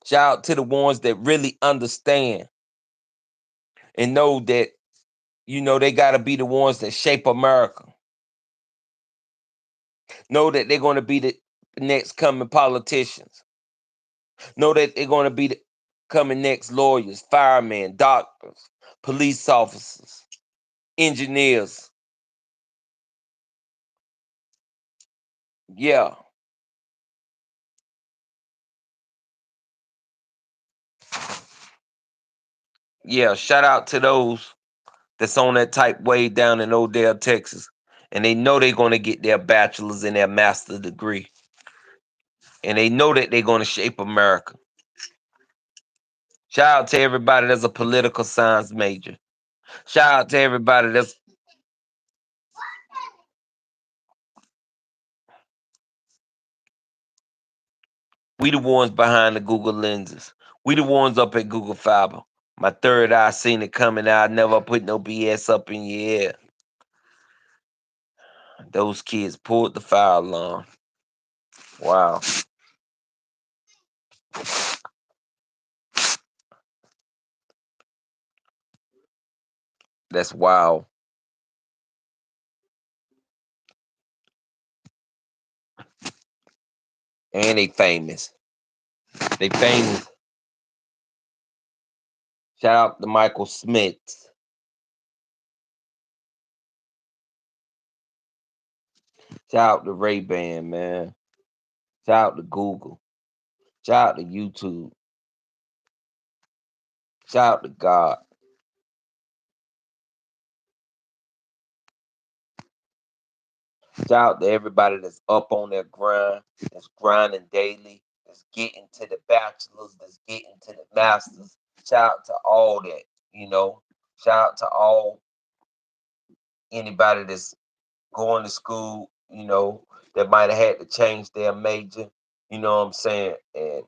Speaker 1: Shout out to the ones that really understand and know that, they got to be the ones that shape America. Know that they're going to be the next coming politicians. Know that they're going to be the coming next lawyers, firemen, doctors, police officers, engineers. Yeah. Yeah, shout out to those that's on that type way down in Odell, Texas. And they know they're going to get their bachelor's and their master's degree. And they know that they're going to shape America. Shout out to everybody that's a political science major. Shout out to everybody that's we the ones behind the Google lenses. We the ones up at Google Fiber. My third eye seen it coming out. I never put no BS up in your ear. Those kids pulled the fire alarm. Wow. That's wild. And they famous. They famous. Shout out to Michael Smith. Shout out to Ray-Ban, man. Shout out to Google. Shout out to YouTube. Shout out to God. Shout out to everybody that's up on their grind, that's grinding daily, that's getting to the bachelors, that's getting to the masters. Shout out to all that, you know. Shout out to all anybody that's going to school, that might have had to change their major. You know what I'm saying? And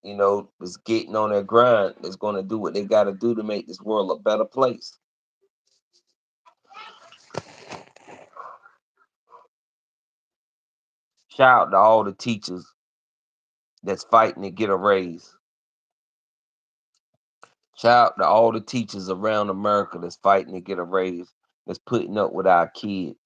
Speaker 1: that's getting on their grind, that's going to do what they got to do to make this world a better place. Shout out to all the teachers that's fighting to get a raise. Shout out to all the teachers around America that's fighting to get a raise, that's putting up with our kids.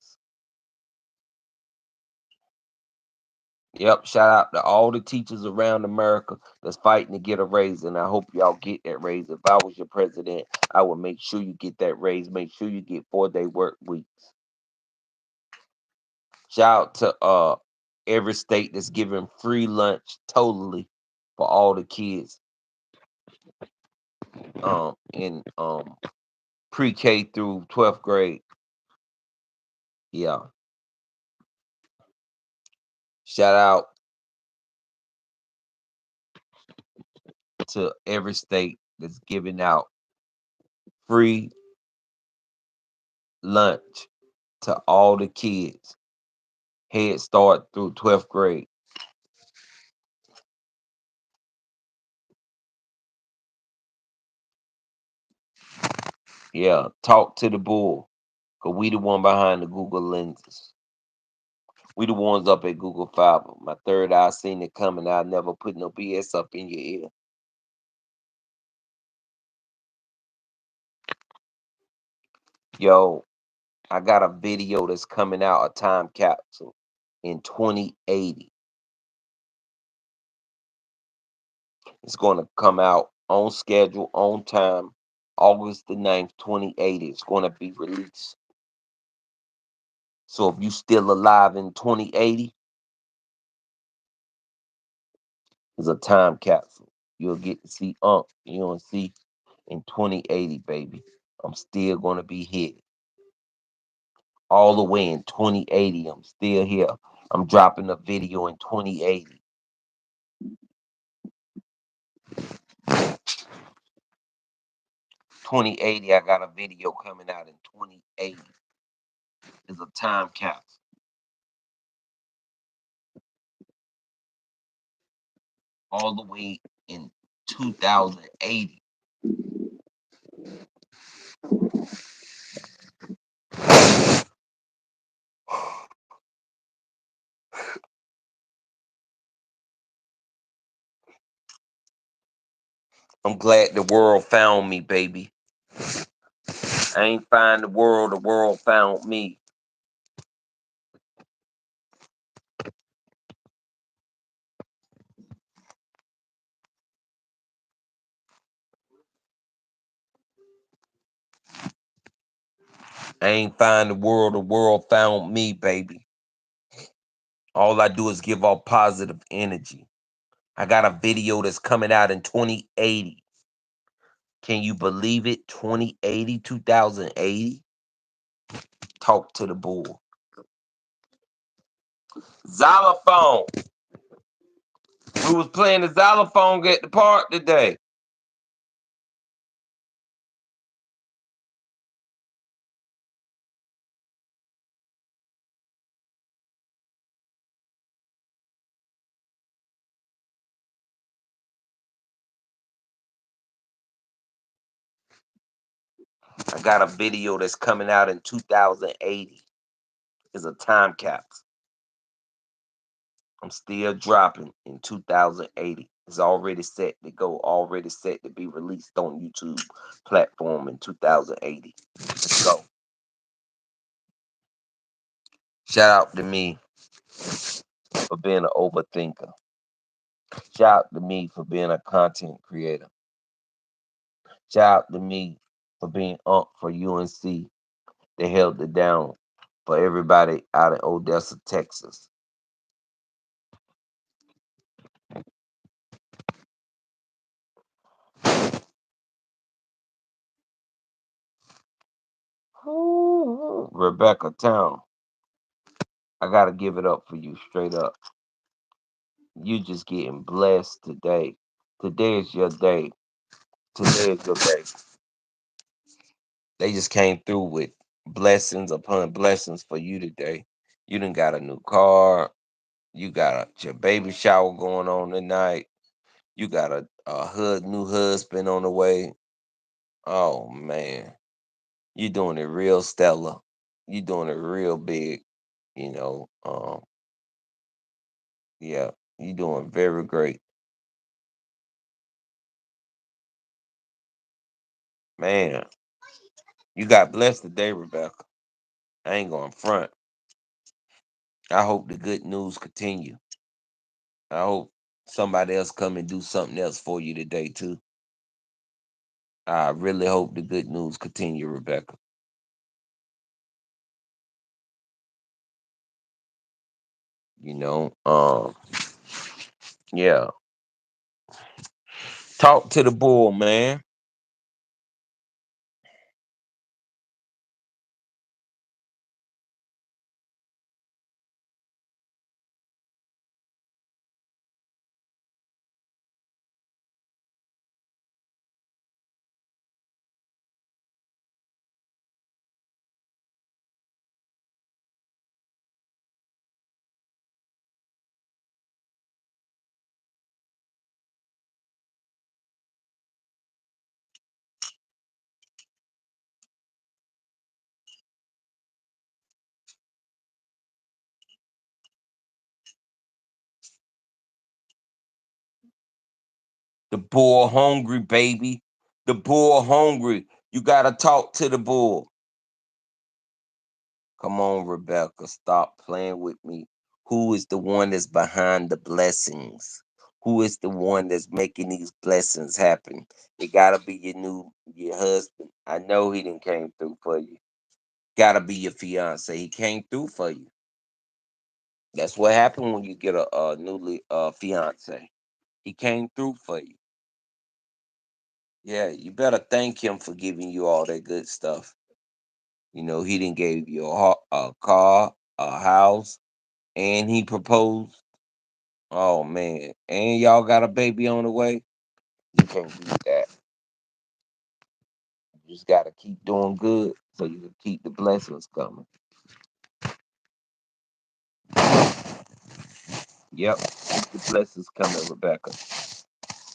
Speaker 1: Yep, shout out to all the teachers around America that's fighting to get a raise, and I hope y'all get that raise. If I was your president, I would make sure you get that raise. Make sure you get 4-day work weeks. Shout out to every state that's giving free lunch totally for all the kids in pre-K through 12th grade. Yeah. Shout out to every state that's giving out free lunch to all the kids. Head Start through 12th grade. Yeah, talk to the bull. Cause we the one behind the Google lenses. We the ones up at Google Fiber. My third eye seen it coming. I never put no BS up in your ear. Yo, I got a video that's coming out, a time capsule in 2080. It's going to come out on schedule, on time, August the 9th, 2080. It's going to be released. So if you still alive in 2080, it's a time capsule. You'll get to see you'll see in 2080, baby. I'm still going to be here. All the way in 2080, I'm still here. I'm dropping a video in 2080. 2080, I got a video coming out in 2080. It's a time capsule. All the way in 2080. I'm glad the world found me, baby. I ain't find the world found me. I ain't find the world found me, baby. All I do is give off positive energy. I got a video that's coming out in 2080. Can you believe it? 2080, 2080? Talk to the bull. Xylophone. We was playing the xylophone at the park today. I got a video that's coming out in 2080. It's a time capsule. I'm still dropping in 2080. It's already set to go, already set to be released on YouTube platform in 2080. Let's go. Shout out to me for being an overthinker. Shout out to me for being a content creator. Shout out to me for being up for UNC. They held it down for everybody out in Odessa, Texas. Rebecca Town, I gotta give it up for you straight up. You just getting blessed today. Today is your day. Today is your day. They just came through with blessings upon blessings for you today. You done got a new car. You got your baby shower going on tonight. You got a new husband on the way. Oh man, you doing it real stellar. You doing it real big. You know, yeah, you doing very great, man. You got blessed today, Rebecca. I ain't going front. I hope the good news continue. I hope somebody else come and do something else for you today too. I really hope the good news continue, Rebecca. You know, yeah. Talk to the bull, man. The bull hungry, baby. The bull hungry. You gotta talk to the bull. Come on, Rebecca. Stop playing with me. Who is the one that's behind the blessings? Who is the one that's making these blessings happen? It gotta be your husband. I know he didn't came through for you. Gotta be your fiance. He came through for you. That's what happened when you get a newly fiance. He came through for you. Yeah, you better thank him for giving you all that good stuff. You know, he didn't give you a car, a house, and he proposed. Oh man, and y'all got a baby on the way. You can't beat that. You just gotta keep doing good so you can keep the blessings coming. Yep, keep the blessings coming, Rebecca.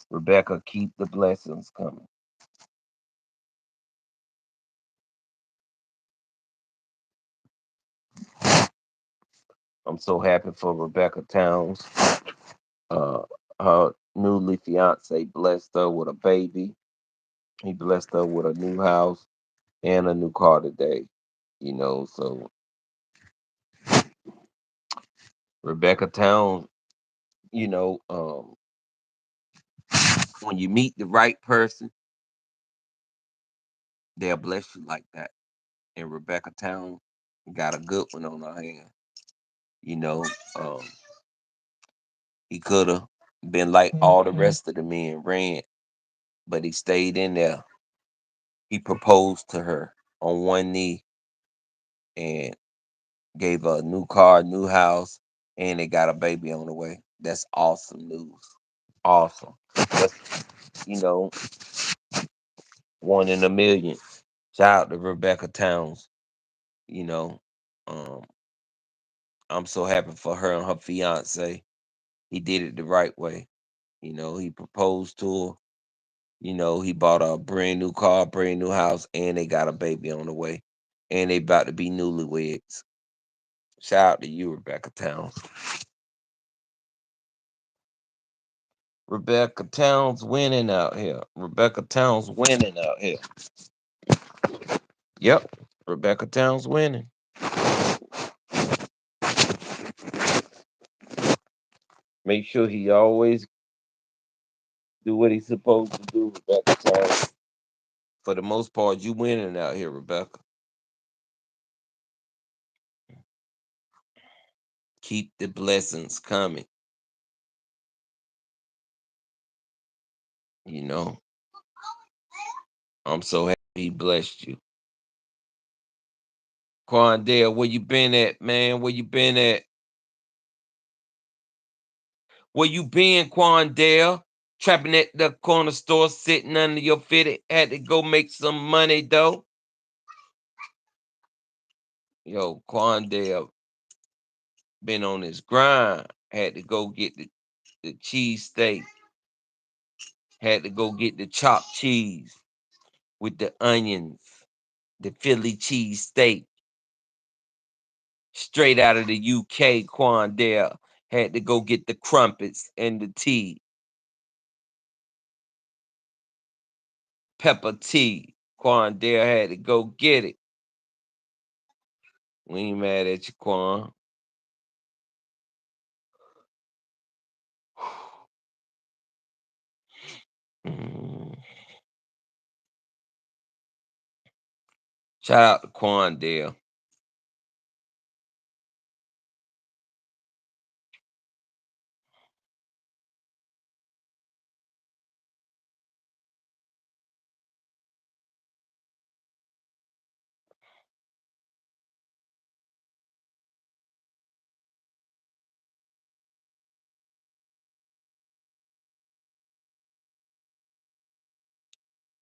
Speaker 1: Rebecca, keep the blessings coming. I'm so happy for Rebecca Towns. Uh, her newly fiance blessed her with a baby. He blessed her with a new house and a new car today. You know, so Rebecca Towns, you know, when you meet the right person, they'll bless you like that. And Rebecca Towns got a good one on her hand. You know, um, he could have been like all the rest of the men, ran, but he stayed in there. He proposed to her on one knee and gave her a new car, new house, and they got a baby on the way. That's awesome news. Awesome. That's, you know, one in a million. Shout out to Rebecca Towns. You know, um, I'm so happy for her and her fiance. He did it the right way. You know, he proposed to her. You know, he bought her a brand new car, brand new house, and they got a baby on the way. And they about to be newlyweds. Shout out to you, Rebecca Towns. Rebecca Towns winning out here. Rebecca Towns winning out here. Yep. Rebecca Towns winning. Make sure he always do what he's supposed to do, Rebecca Towns. For the most part, you winning out here, Rebecca. Keep the blessings coming. You know, I'm so happy he blessed you. Quandale, where you been at, man? Where you been at? Where you been, Quandale? Trapping at the corner store, sitting under your fitted. Had to go make some money, though. Yo, Quandale been on his grind. Had to go get the cheese steak. Had to go get the chopped cheese with the onions, the Philly cheese steak, straight out of the UK. Quandale had to go get the crumpets and the tea, pepper tea. Quandale had to go get it. We ain't mad at you, Quan. Mm. Shout out to Quandale.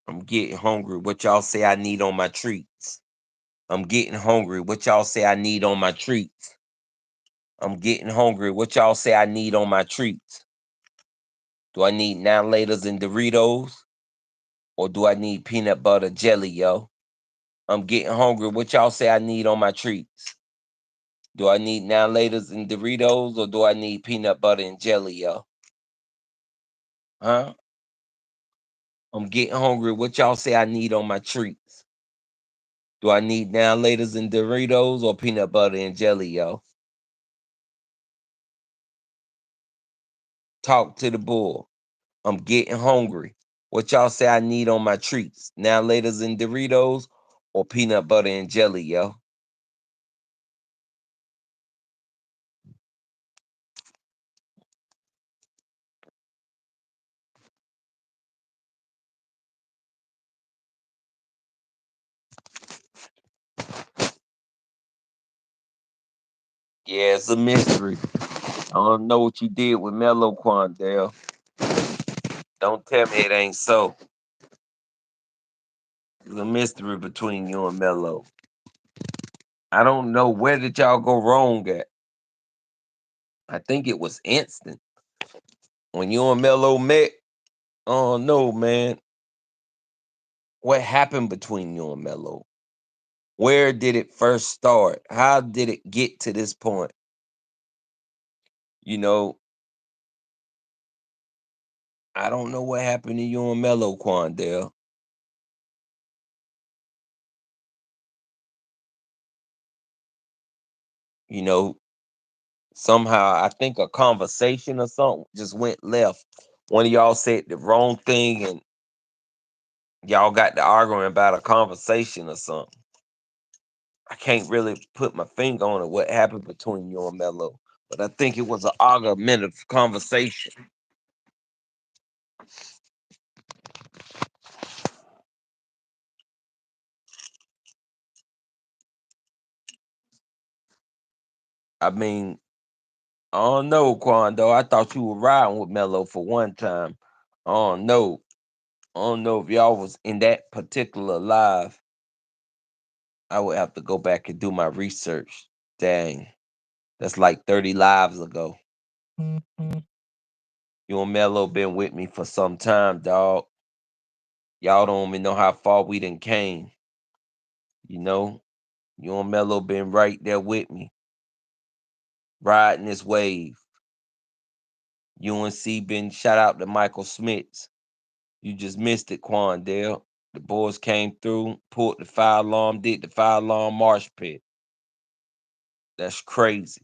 Speaker 1: I'm getting hungry. What y'all say I need on my treats? I'm getting hungry. What y'all say I need on my treats? I'm getting hungry. What y'all say I need on my treats? Do I need now laters and Doritos? Or do I need peanut butter jelly, yo? I'm getting hungry. What y'all say I need on my treats? Do I need now laters and Doritos or do I need peanut butter and jelly, yo? Huh? I'm getting hungry. What y'all say I need on my treats? Do I need now laters and Doritos or peanut butter and jelly, yo? Talk to the bull. I'm getting hungry. What y'all say I need on my treats? Now laters and Doritos or peanut butter and jelly, yo? Yeah, it's a mystery. I don't know what you did with Mellow Quandale. Don't tell me it ain't so. There's a mystery between you and Mello. I don't know where did y'all go wrong at. I think it was instant. When you and Mello met, oh no, man. What happened between you and Mello? Where did it first start? How did it get to this point? You know, I don't know what happened to you and Mello, Quandale. You know, somehow I think a conversation or something just went left. One of y'all said the wrong thing and y'all got to arguing about a conversation or something. I can't really put my finger on it what happened between you and Mello, but I think it was an argumentative conversation. I mean, I don't know, Quando. I thought you were riding with Mello for one time. I don't know. I don't know if y'all was in that particular live. I would have to go back and do my research. Dang. That's like 30 lives ago. You and Mello been with me for some time, dog. Y'all don't even know how far we done came. You know, you and Mello been right there with me, riding this wave. UNC been shout out to Michael Smits. You just missed it, Quandale. The boys came through, pulled the fire alarm, did the fire alarm marsh pit. That's crazy.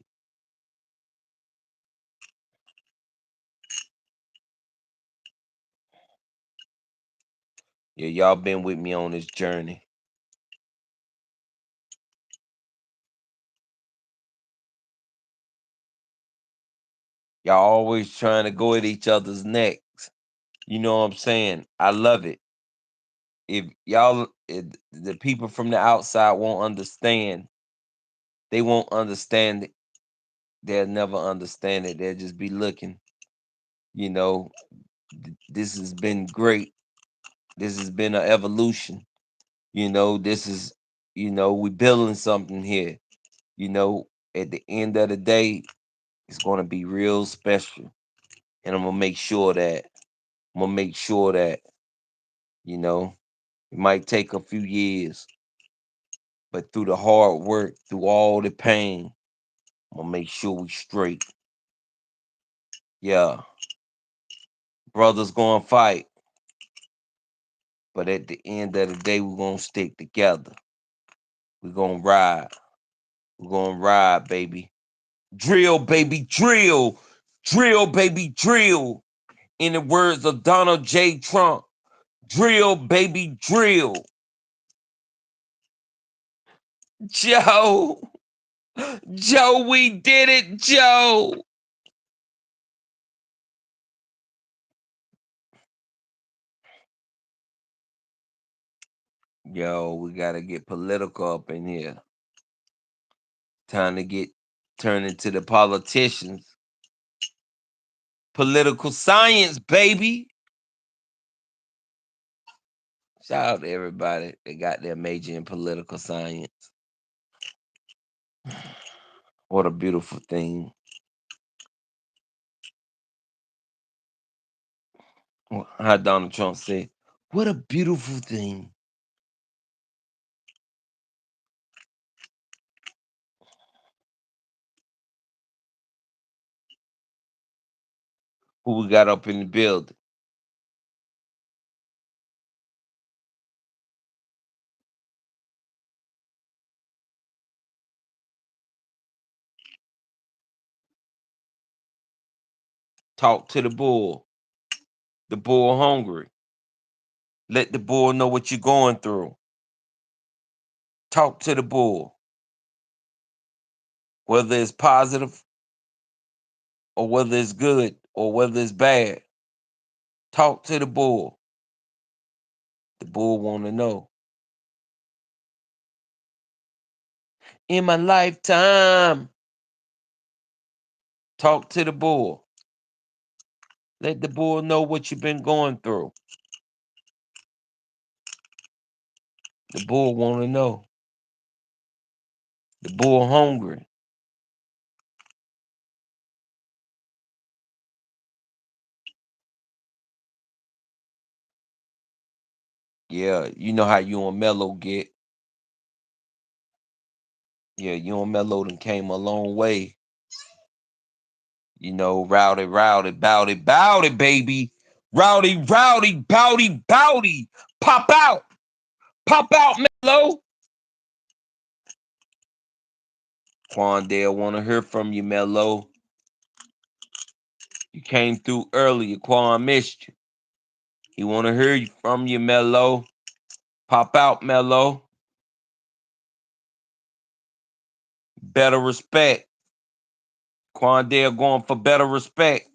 Speaker 1: Yeah, y'all been with me on this journey. Y'all always trying to go at each other's necks. You know what I'm saying? I love it. If the people from the outside won't understand, they won't understand it. They'll never understand it. They'll just be looking. You know, this has been great. This has been an evolution. You know, this is, we building something here. You know, at the end of the day, it's going to be real special. And I'm going to make sure that. I'm gonna make sure that, you know, it might take a few years, but through the hard work, through all the pain, I'm gonna make sure we straight. Yeah, brothers gonna fight, but at the end of the day, we're gonna stick together. We're gonna ride. We're gonna ride, baby. Drill, baby, drill. Drill, baby, drill. In the words of Donald J. Trump, drill, baby, drill. Joe, Joe, we did it, Joe. Yo, we gotta get political up in here. Time to get turned into the politicians. Political science, baby. Shout out to everybody that got their major in political science. What a beautiful thing. How Donald Trump said, what a beautiful thing. Who we got up in the building? Talk to the bull. The bull hungry. Let the bull know what you're going through. Talk to the bull. Whether it's positive or whether it's good or whether it's bad. Talk to the bull. The bull want to know. In my lifetime, talk to the bull. Let the bull know what you've been going through. The bull want to know. The bull hungry. Yeah, you know how you and Mello get. Yeah, you and Mello done came a long way. You know, rowdy, rowdy, bowdy, bowdy, baby. Rowdy, rowdy, bowdy, bowdy. Pop out. Pop out, Mello. Quandale want to hear from you, Mello. You came through earlier. Quan missed you. He want to hear from you, Mello. Pop out, Mello. Better respect. Quandale going for better respect.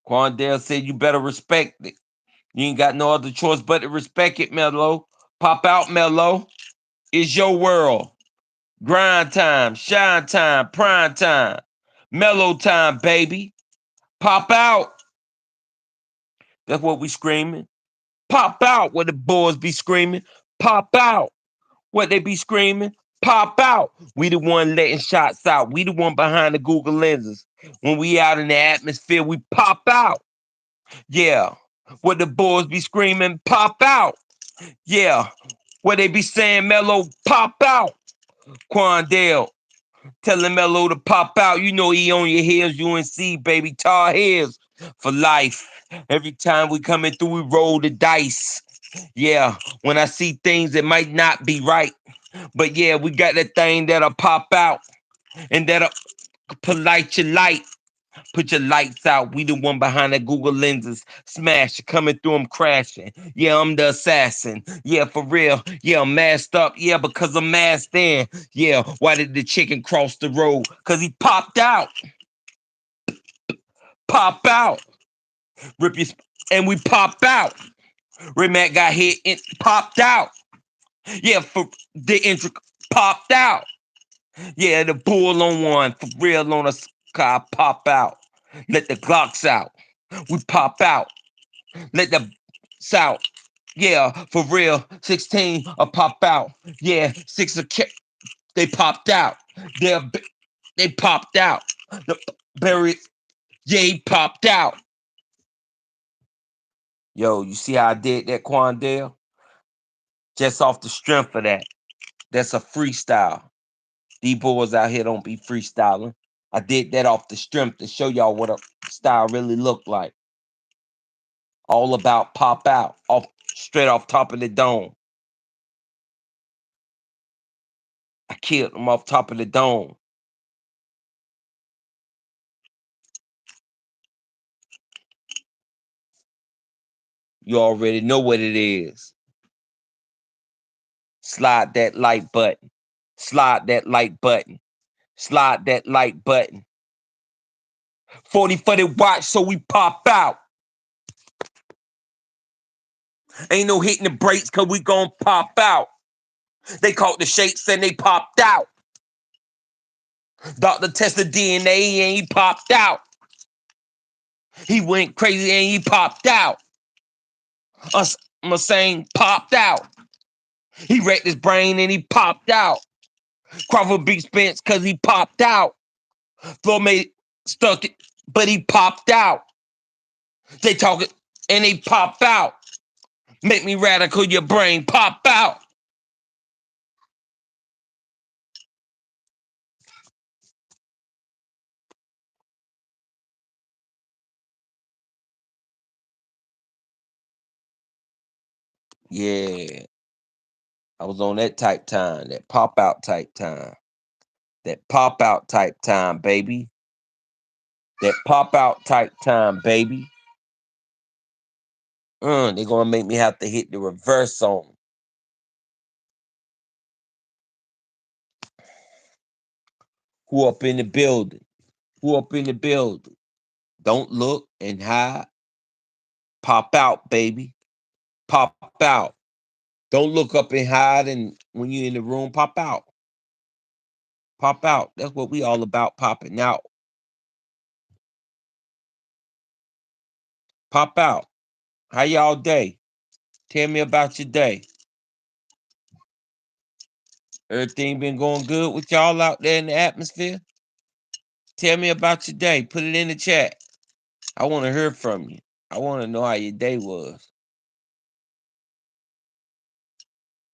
Speaker 1: Quandale said you better respect it. You ain't got no other choice but to respect it, Mello. Pop out, Mello. It's your world. Grind time, shine time, prime time. Mellow time, baby. Pop out. That's what we screaming. Pop out, what the boys be screaming. Pop out. What they be screaming. Pop out. We the one letting shots out. We the one behind the Google lenses. When we out in the atmosphere, we pop out. Yeah. What the boys be screaming. Pop out. Yeah. What they be saying, Mellow, pop out. Quandale, telling Mello to pop out. You know he on your heels, UNC, baby. Tar Heels for life. Every time we coming through, we roll the dice. Yeah, when I see things that might not be right. But yeah, we got that thing that'll pop out and that'll polite your light. Put your lights out. We the one behind the Google lenses. Smash coming through them crashing. Yeah, I'm the assassin. Yeah, for real. Yeah, I'm masked up. Yeah, because I'm masked in. Yeah, why did the chicken cross the road? Because he popped out. Pop out. Rip your and we popped out. Rimac got hit and popped out. Yeah, for the intro popped out. Yeah, the bull on one. For real on a car pop out. Let the Glocks out. We pop out. Let the South. Yeah, for real. 16 pop out. Yeah, six they popped out. They popped out. The Barry, yeah, he popped out. Yo, you see how I did that, Quandale? Just off the strength of that. That's a freestyle. These boys out here don't be freestyling. I did that off the strength to show y'all what a style really looked like. All about pop out, off straight off top of the dome. I killed them off top of the dome. You already know what it is. Slide that like button. Slide that like button. Slide that like button. 40 for the watch, so we pop out. Ain't no hitting the brakes, cause we gon' pop out. They caught the shakes and they popped out. Doctor tested DNA and he popped out. He went crazy and he popped out. Us Hussein popped out. He wrecked his brain and he popped out. Crawford beat Spence cause he popped out. Floor made stuck it, but he popped out. They talk it and they pop out. Make me radical, your brain pop out. Yeah, I was on that type time, that pop out type time. That pop out type time, baby. That pop out type time, baby. They're gonna make me have to hit the reverse on them. Who up in the building? Who up in the building? Don't look and hide. Pop out, baby. Pop out. Don't look up and hide, and when you're in the room, pop out. Pop out. That's what we all about, popping out. Pop out. How y'all day? Tell me about your day. Everything been going good with y'all out there in the atmosphere? Tell me about your day. Put it in the chat. I want to hear from you. I want to know how your day was.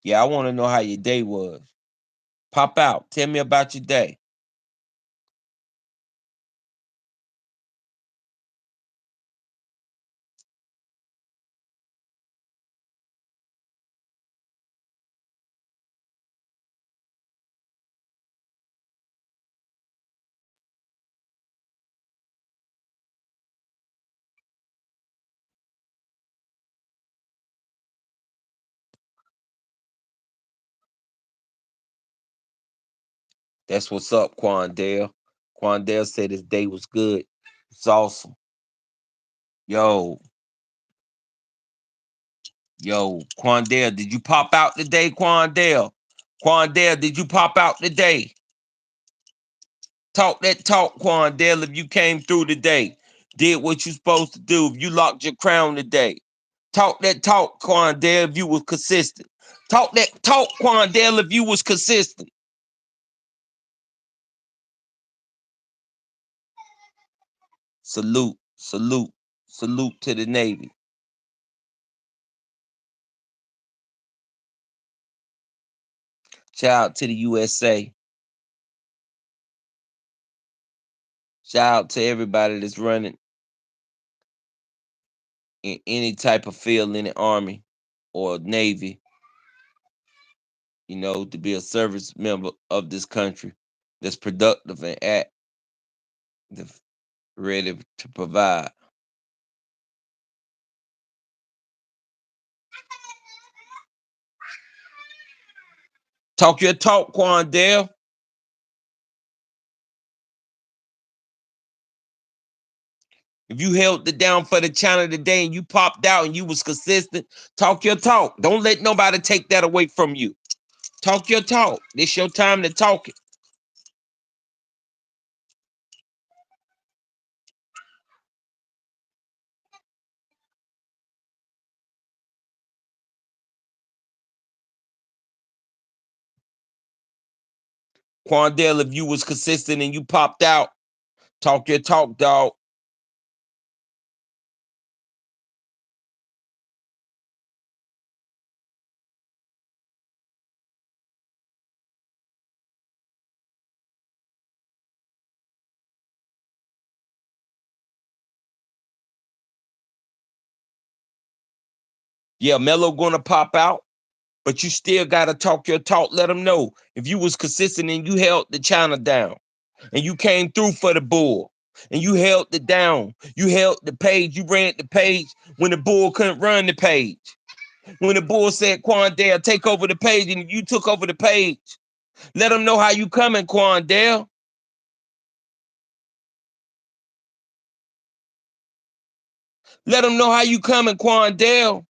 Speaker 1: Yeah, I want to know how your day was. Pop out. Tell me about your day. That's what's up, Quandale. Quandale said his day was good. It's awesome. Yo, Quandale, did you pop out today, Quandale? Quandale, did you pop out today? Talk that talk, Quandale, if you came through today. Did what you supposed to do. If you locked your crown today. Talk that talk, Quandale, if you was consistent. Talk that talk, Quandale, if you was consistent. Salute, salute, salute to the Navy. Shout out to the USA. Shout out to everybody that's running in any type of field in the Army or Navy, to be a service member of this country that's productive and active, ready to provide. Talk your talk, Quandale. If you held it down for the channel today and you popped out and you was consistent, talk your talk. Don't let nobody take that away from you. Talk your talk. This your time to talk it. Quandale, if you was consistent and you popped out, talk your talk, dog. Yeah, Melo gonna pop out, but you still gotta talk your talk. Let them know if you was consistent and you held the China down and you came through for the bull and you held it down. You held the page. You ran the page when the bull couldn't run the page. When the bull said, Quandale, take over the page, and you took over the page. Let them know how you coming, Quandale. Let them know how you coming, Quandale.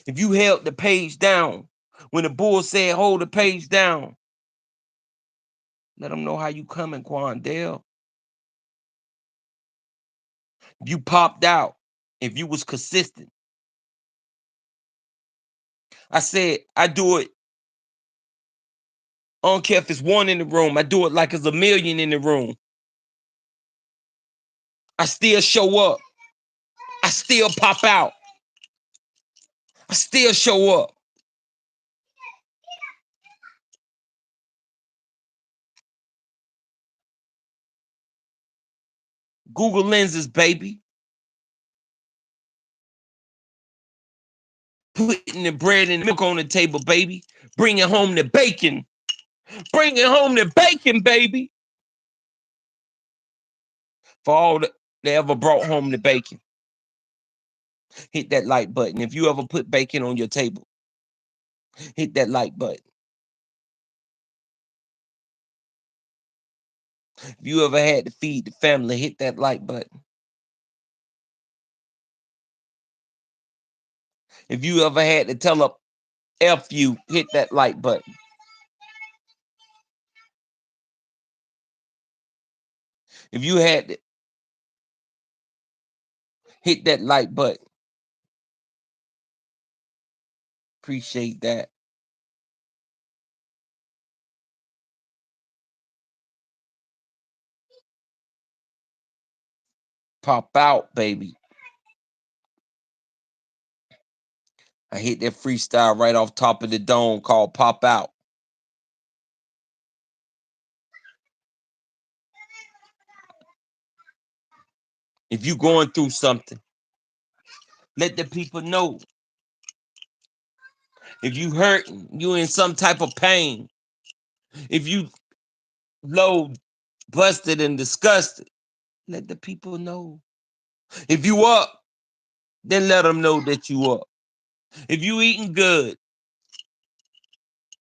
Speaker 1: If you held the page down, when the bull said, hold the page down, let them know how you coming, Quandale. If you popped out, if you was consistent. I said, I do it. I don't care if it's one in the room. I do it like it's a million in the room. I still show up. I still pop out. I still show up. Google lenses, baby. Putting the bread and the milk on the table, baby. Bringing home the bacon. Bringing home the bacon, baby. For all that they ever brought home the bacon. Hit that like button. If you ever put bacon on your table, hit that like button. If you ever had to feed the family, hit that like button. If you ever had to tell a F you, hit that like button. If you had to hit that like button. Appreciate that. Pop out, baby. I hit that freestyle right off top of the dome called Pop Out. If you going through something, let the people know. If you hurting, you in some type of pain. If you low, busted, and disgusted, let the people know. If you up, then let them know that you up. If you eating good,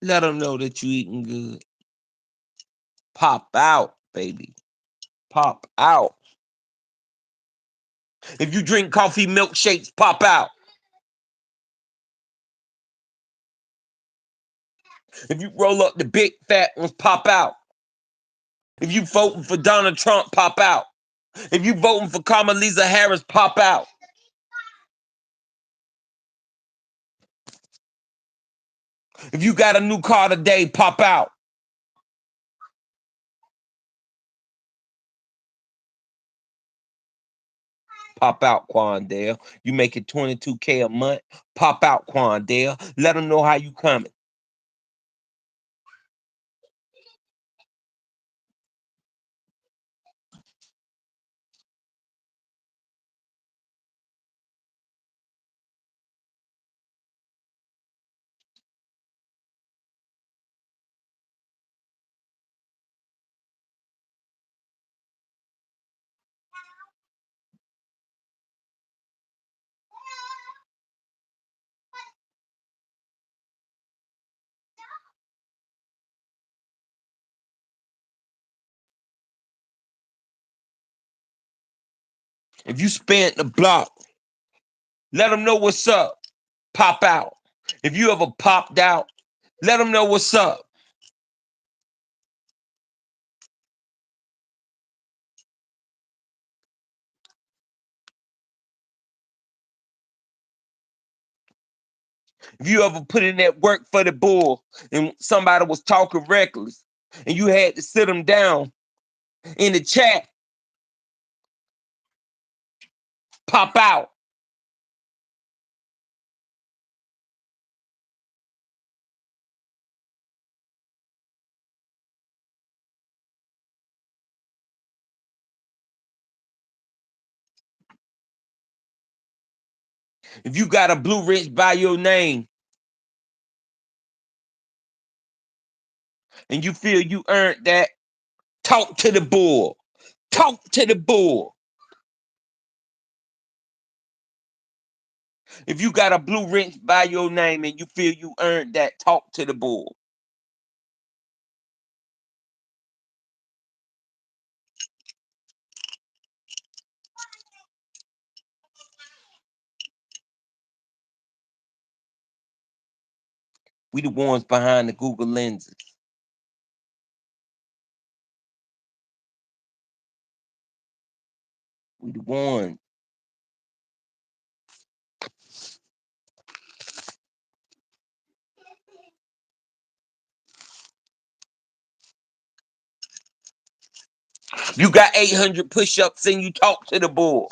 Speaker 1: let them know that you eating good. Pop out, baby. Pop out. If you drink coffee milkshakes, pop out. If you roll up the big fat ones, pop out. If you voting for Donald Trump, pop out. If you voting for Kamala Harris, pop out. If you got a new car today, pop out. Pop out, Quandale. You making $22K a month? Pop out, Quandale. Let them know how you coming. If you spent the block, let them know what's up. Pop out. If you ever popped out, let them know what's up. If you ever put in that work for the bull and somebody was talking reckless and you had to sit them down in the chat, pop out. If you got a blue wrench by your name and you feel you earned that, talk to the bull. Talk to the bull. If you got a blue wrench by your name and you feel you earned that, talk to the bull. We the ones behind the Google lenses. We the ones. You got 800 push-ups and you talk to the bull.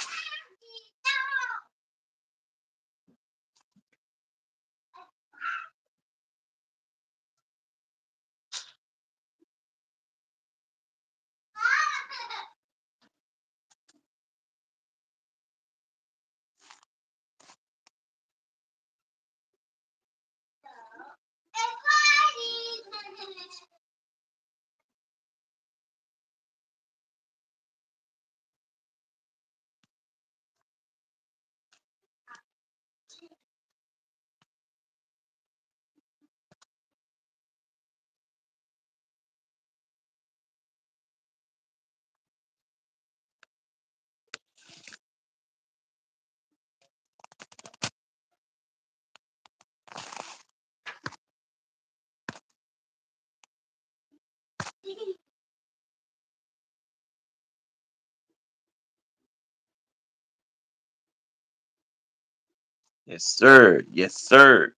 Speaker 1: Yes, sir. Yes, sir.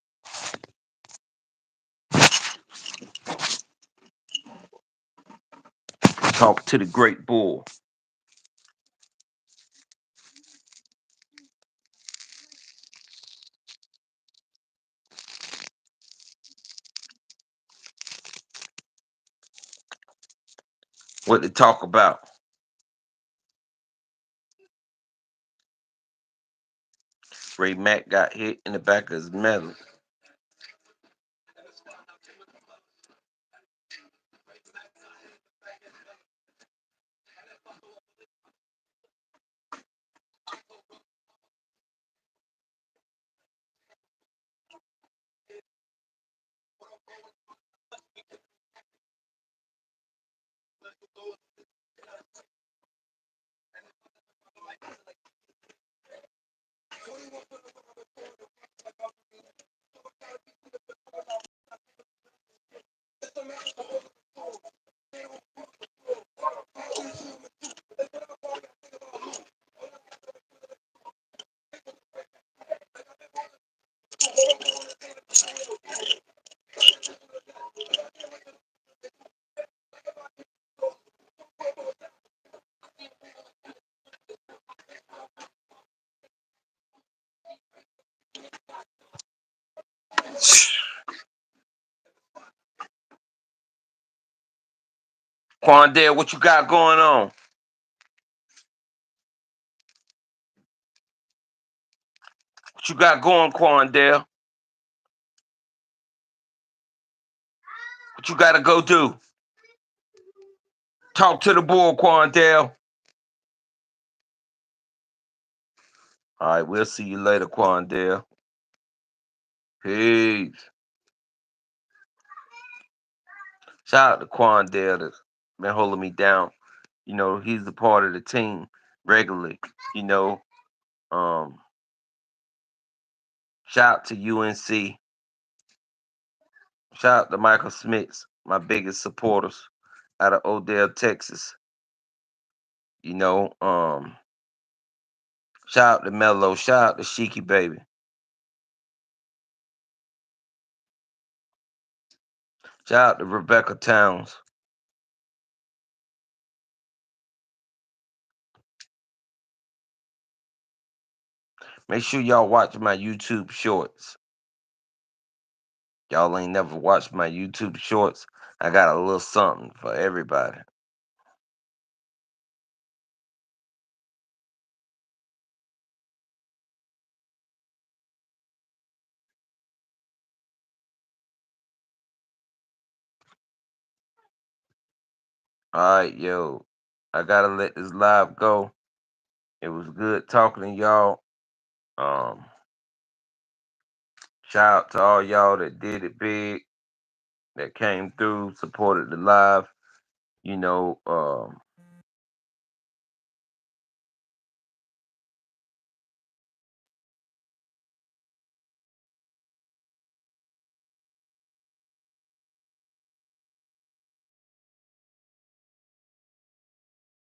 Speaker 1: Talk to the great bull. What to talk about? Ray Mack got hit in the back of his medal. Quandale, what you got going on? What you got going, Quandale? What you gotta go do? Talk to the bull, Quandale. All right, we'll see you later, Quandale. Peace. Shout out to Quandale that's been holding me down. You know, he's a part of the team regularly. You know, um, shout out to UNC. Shout out to Michael Smiths, my biggest supporters out of Odell, Texas. You know, shout out to Mello. Shout out to Sheiky Baby. Shout out to Rebecca Towns. Make sure y'all watch my YouTube shorts. Y'all ain't never watched my YouTube shorts. I got a little something for everybody. All right, yo. I gotta let this live go. It was good talking to y'all. Um, Shout out to all y'all that did it big, that came through, supported the live. You know,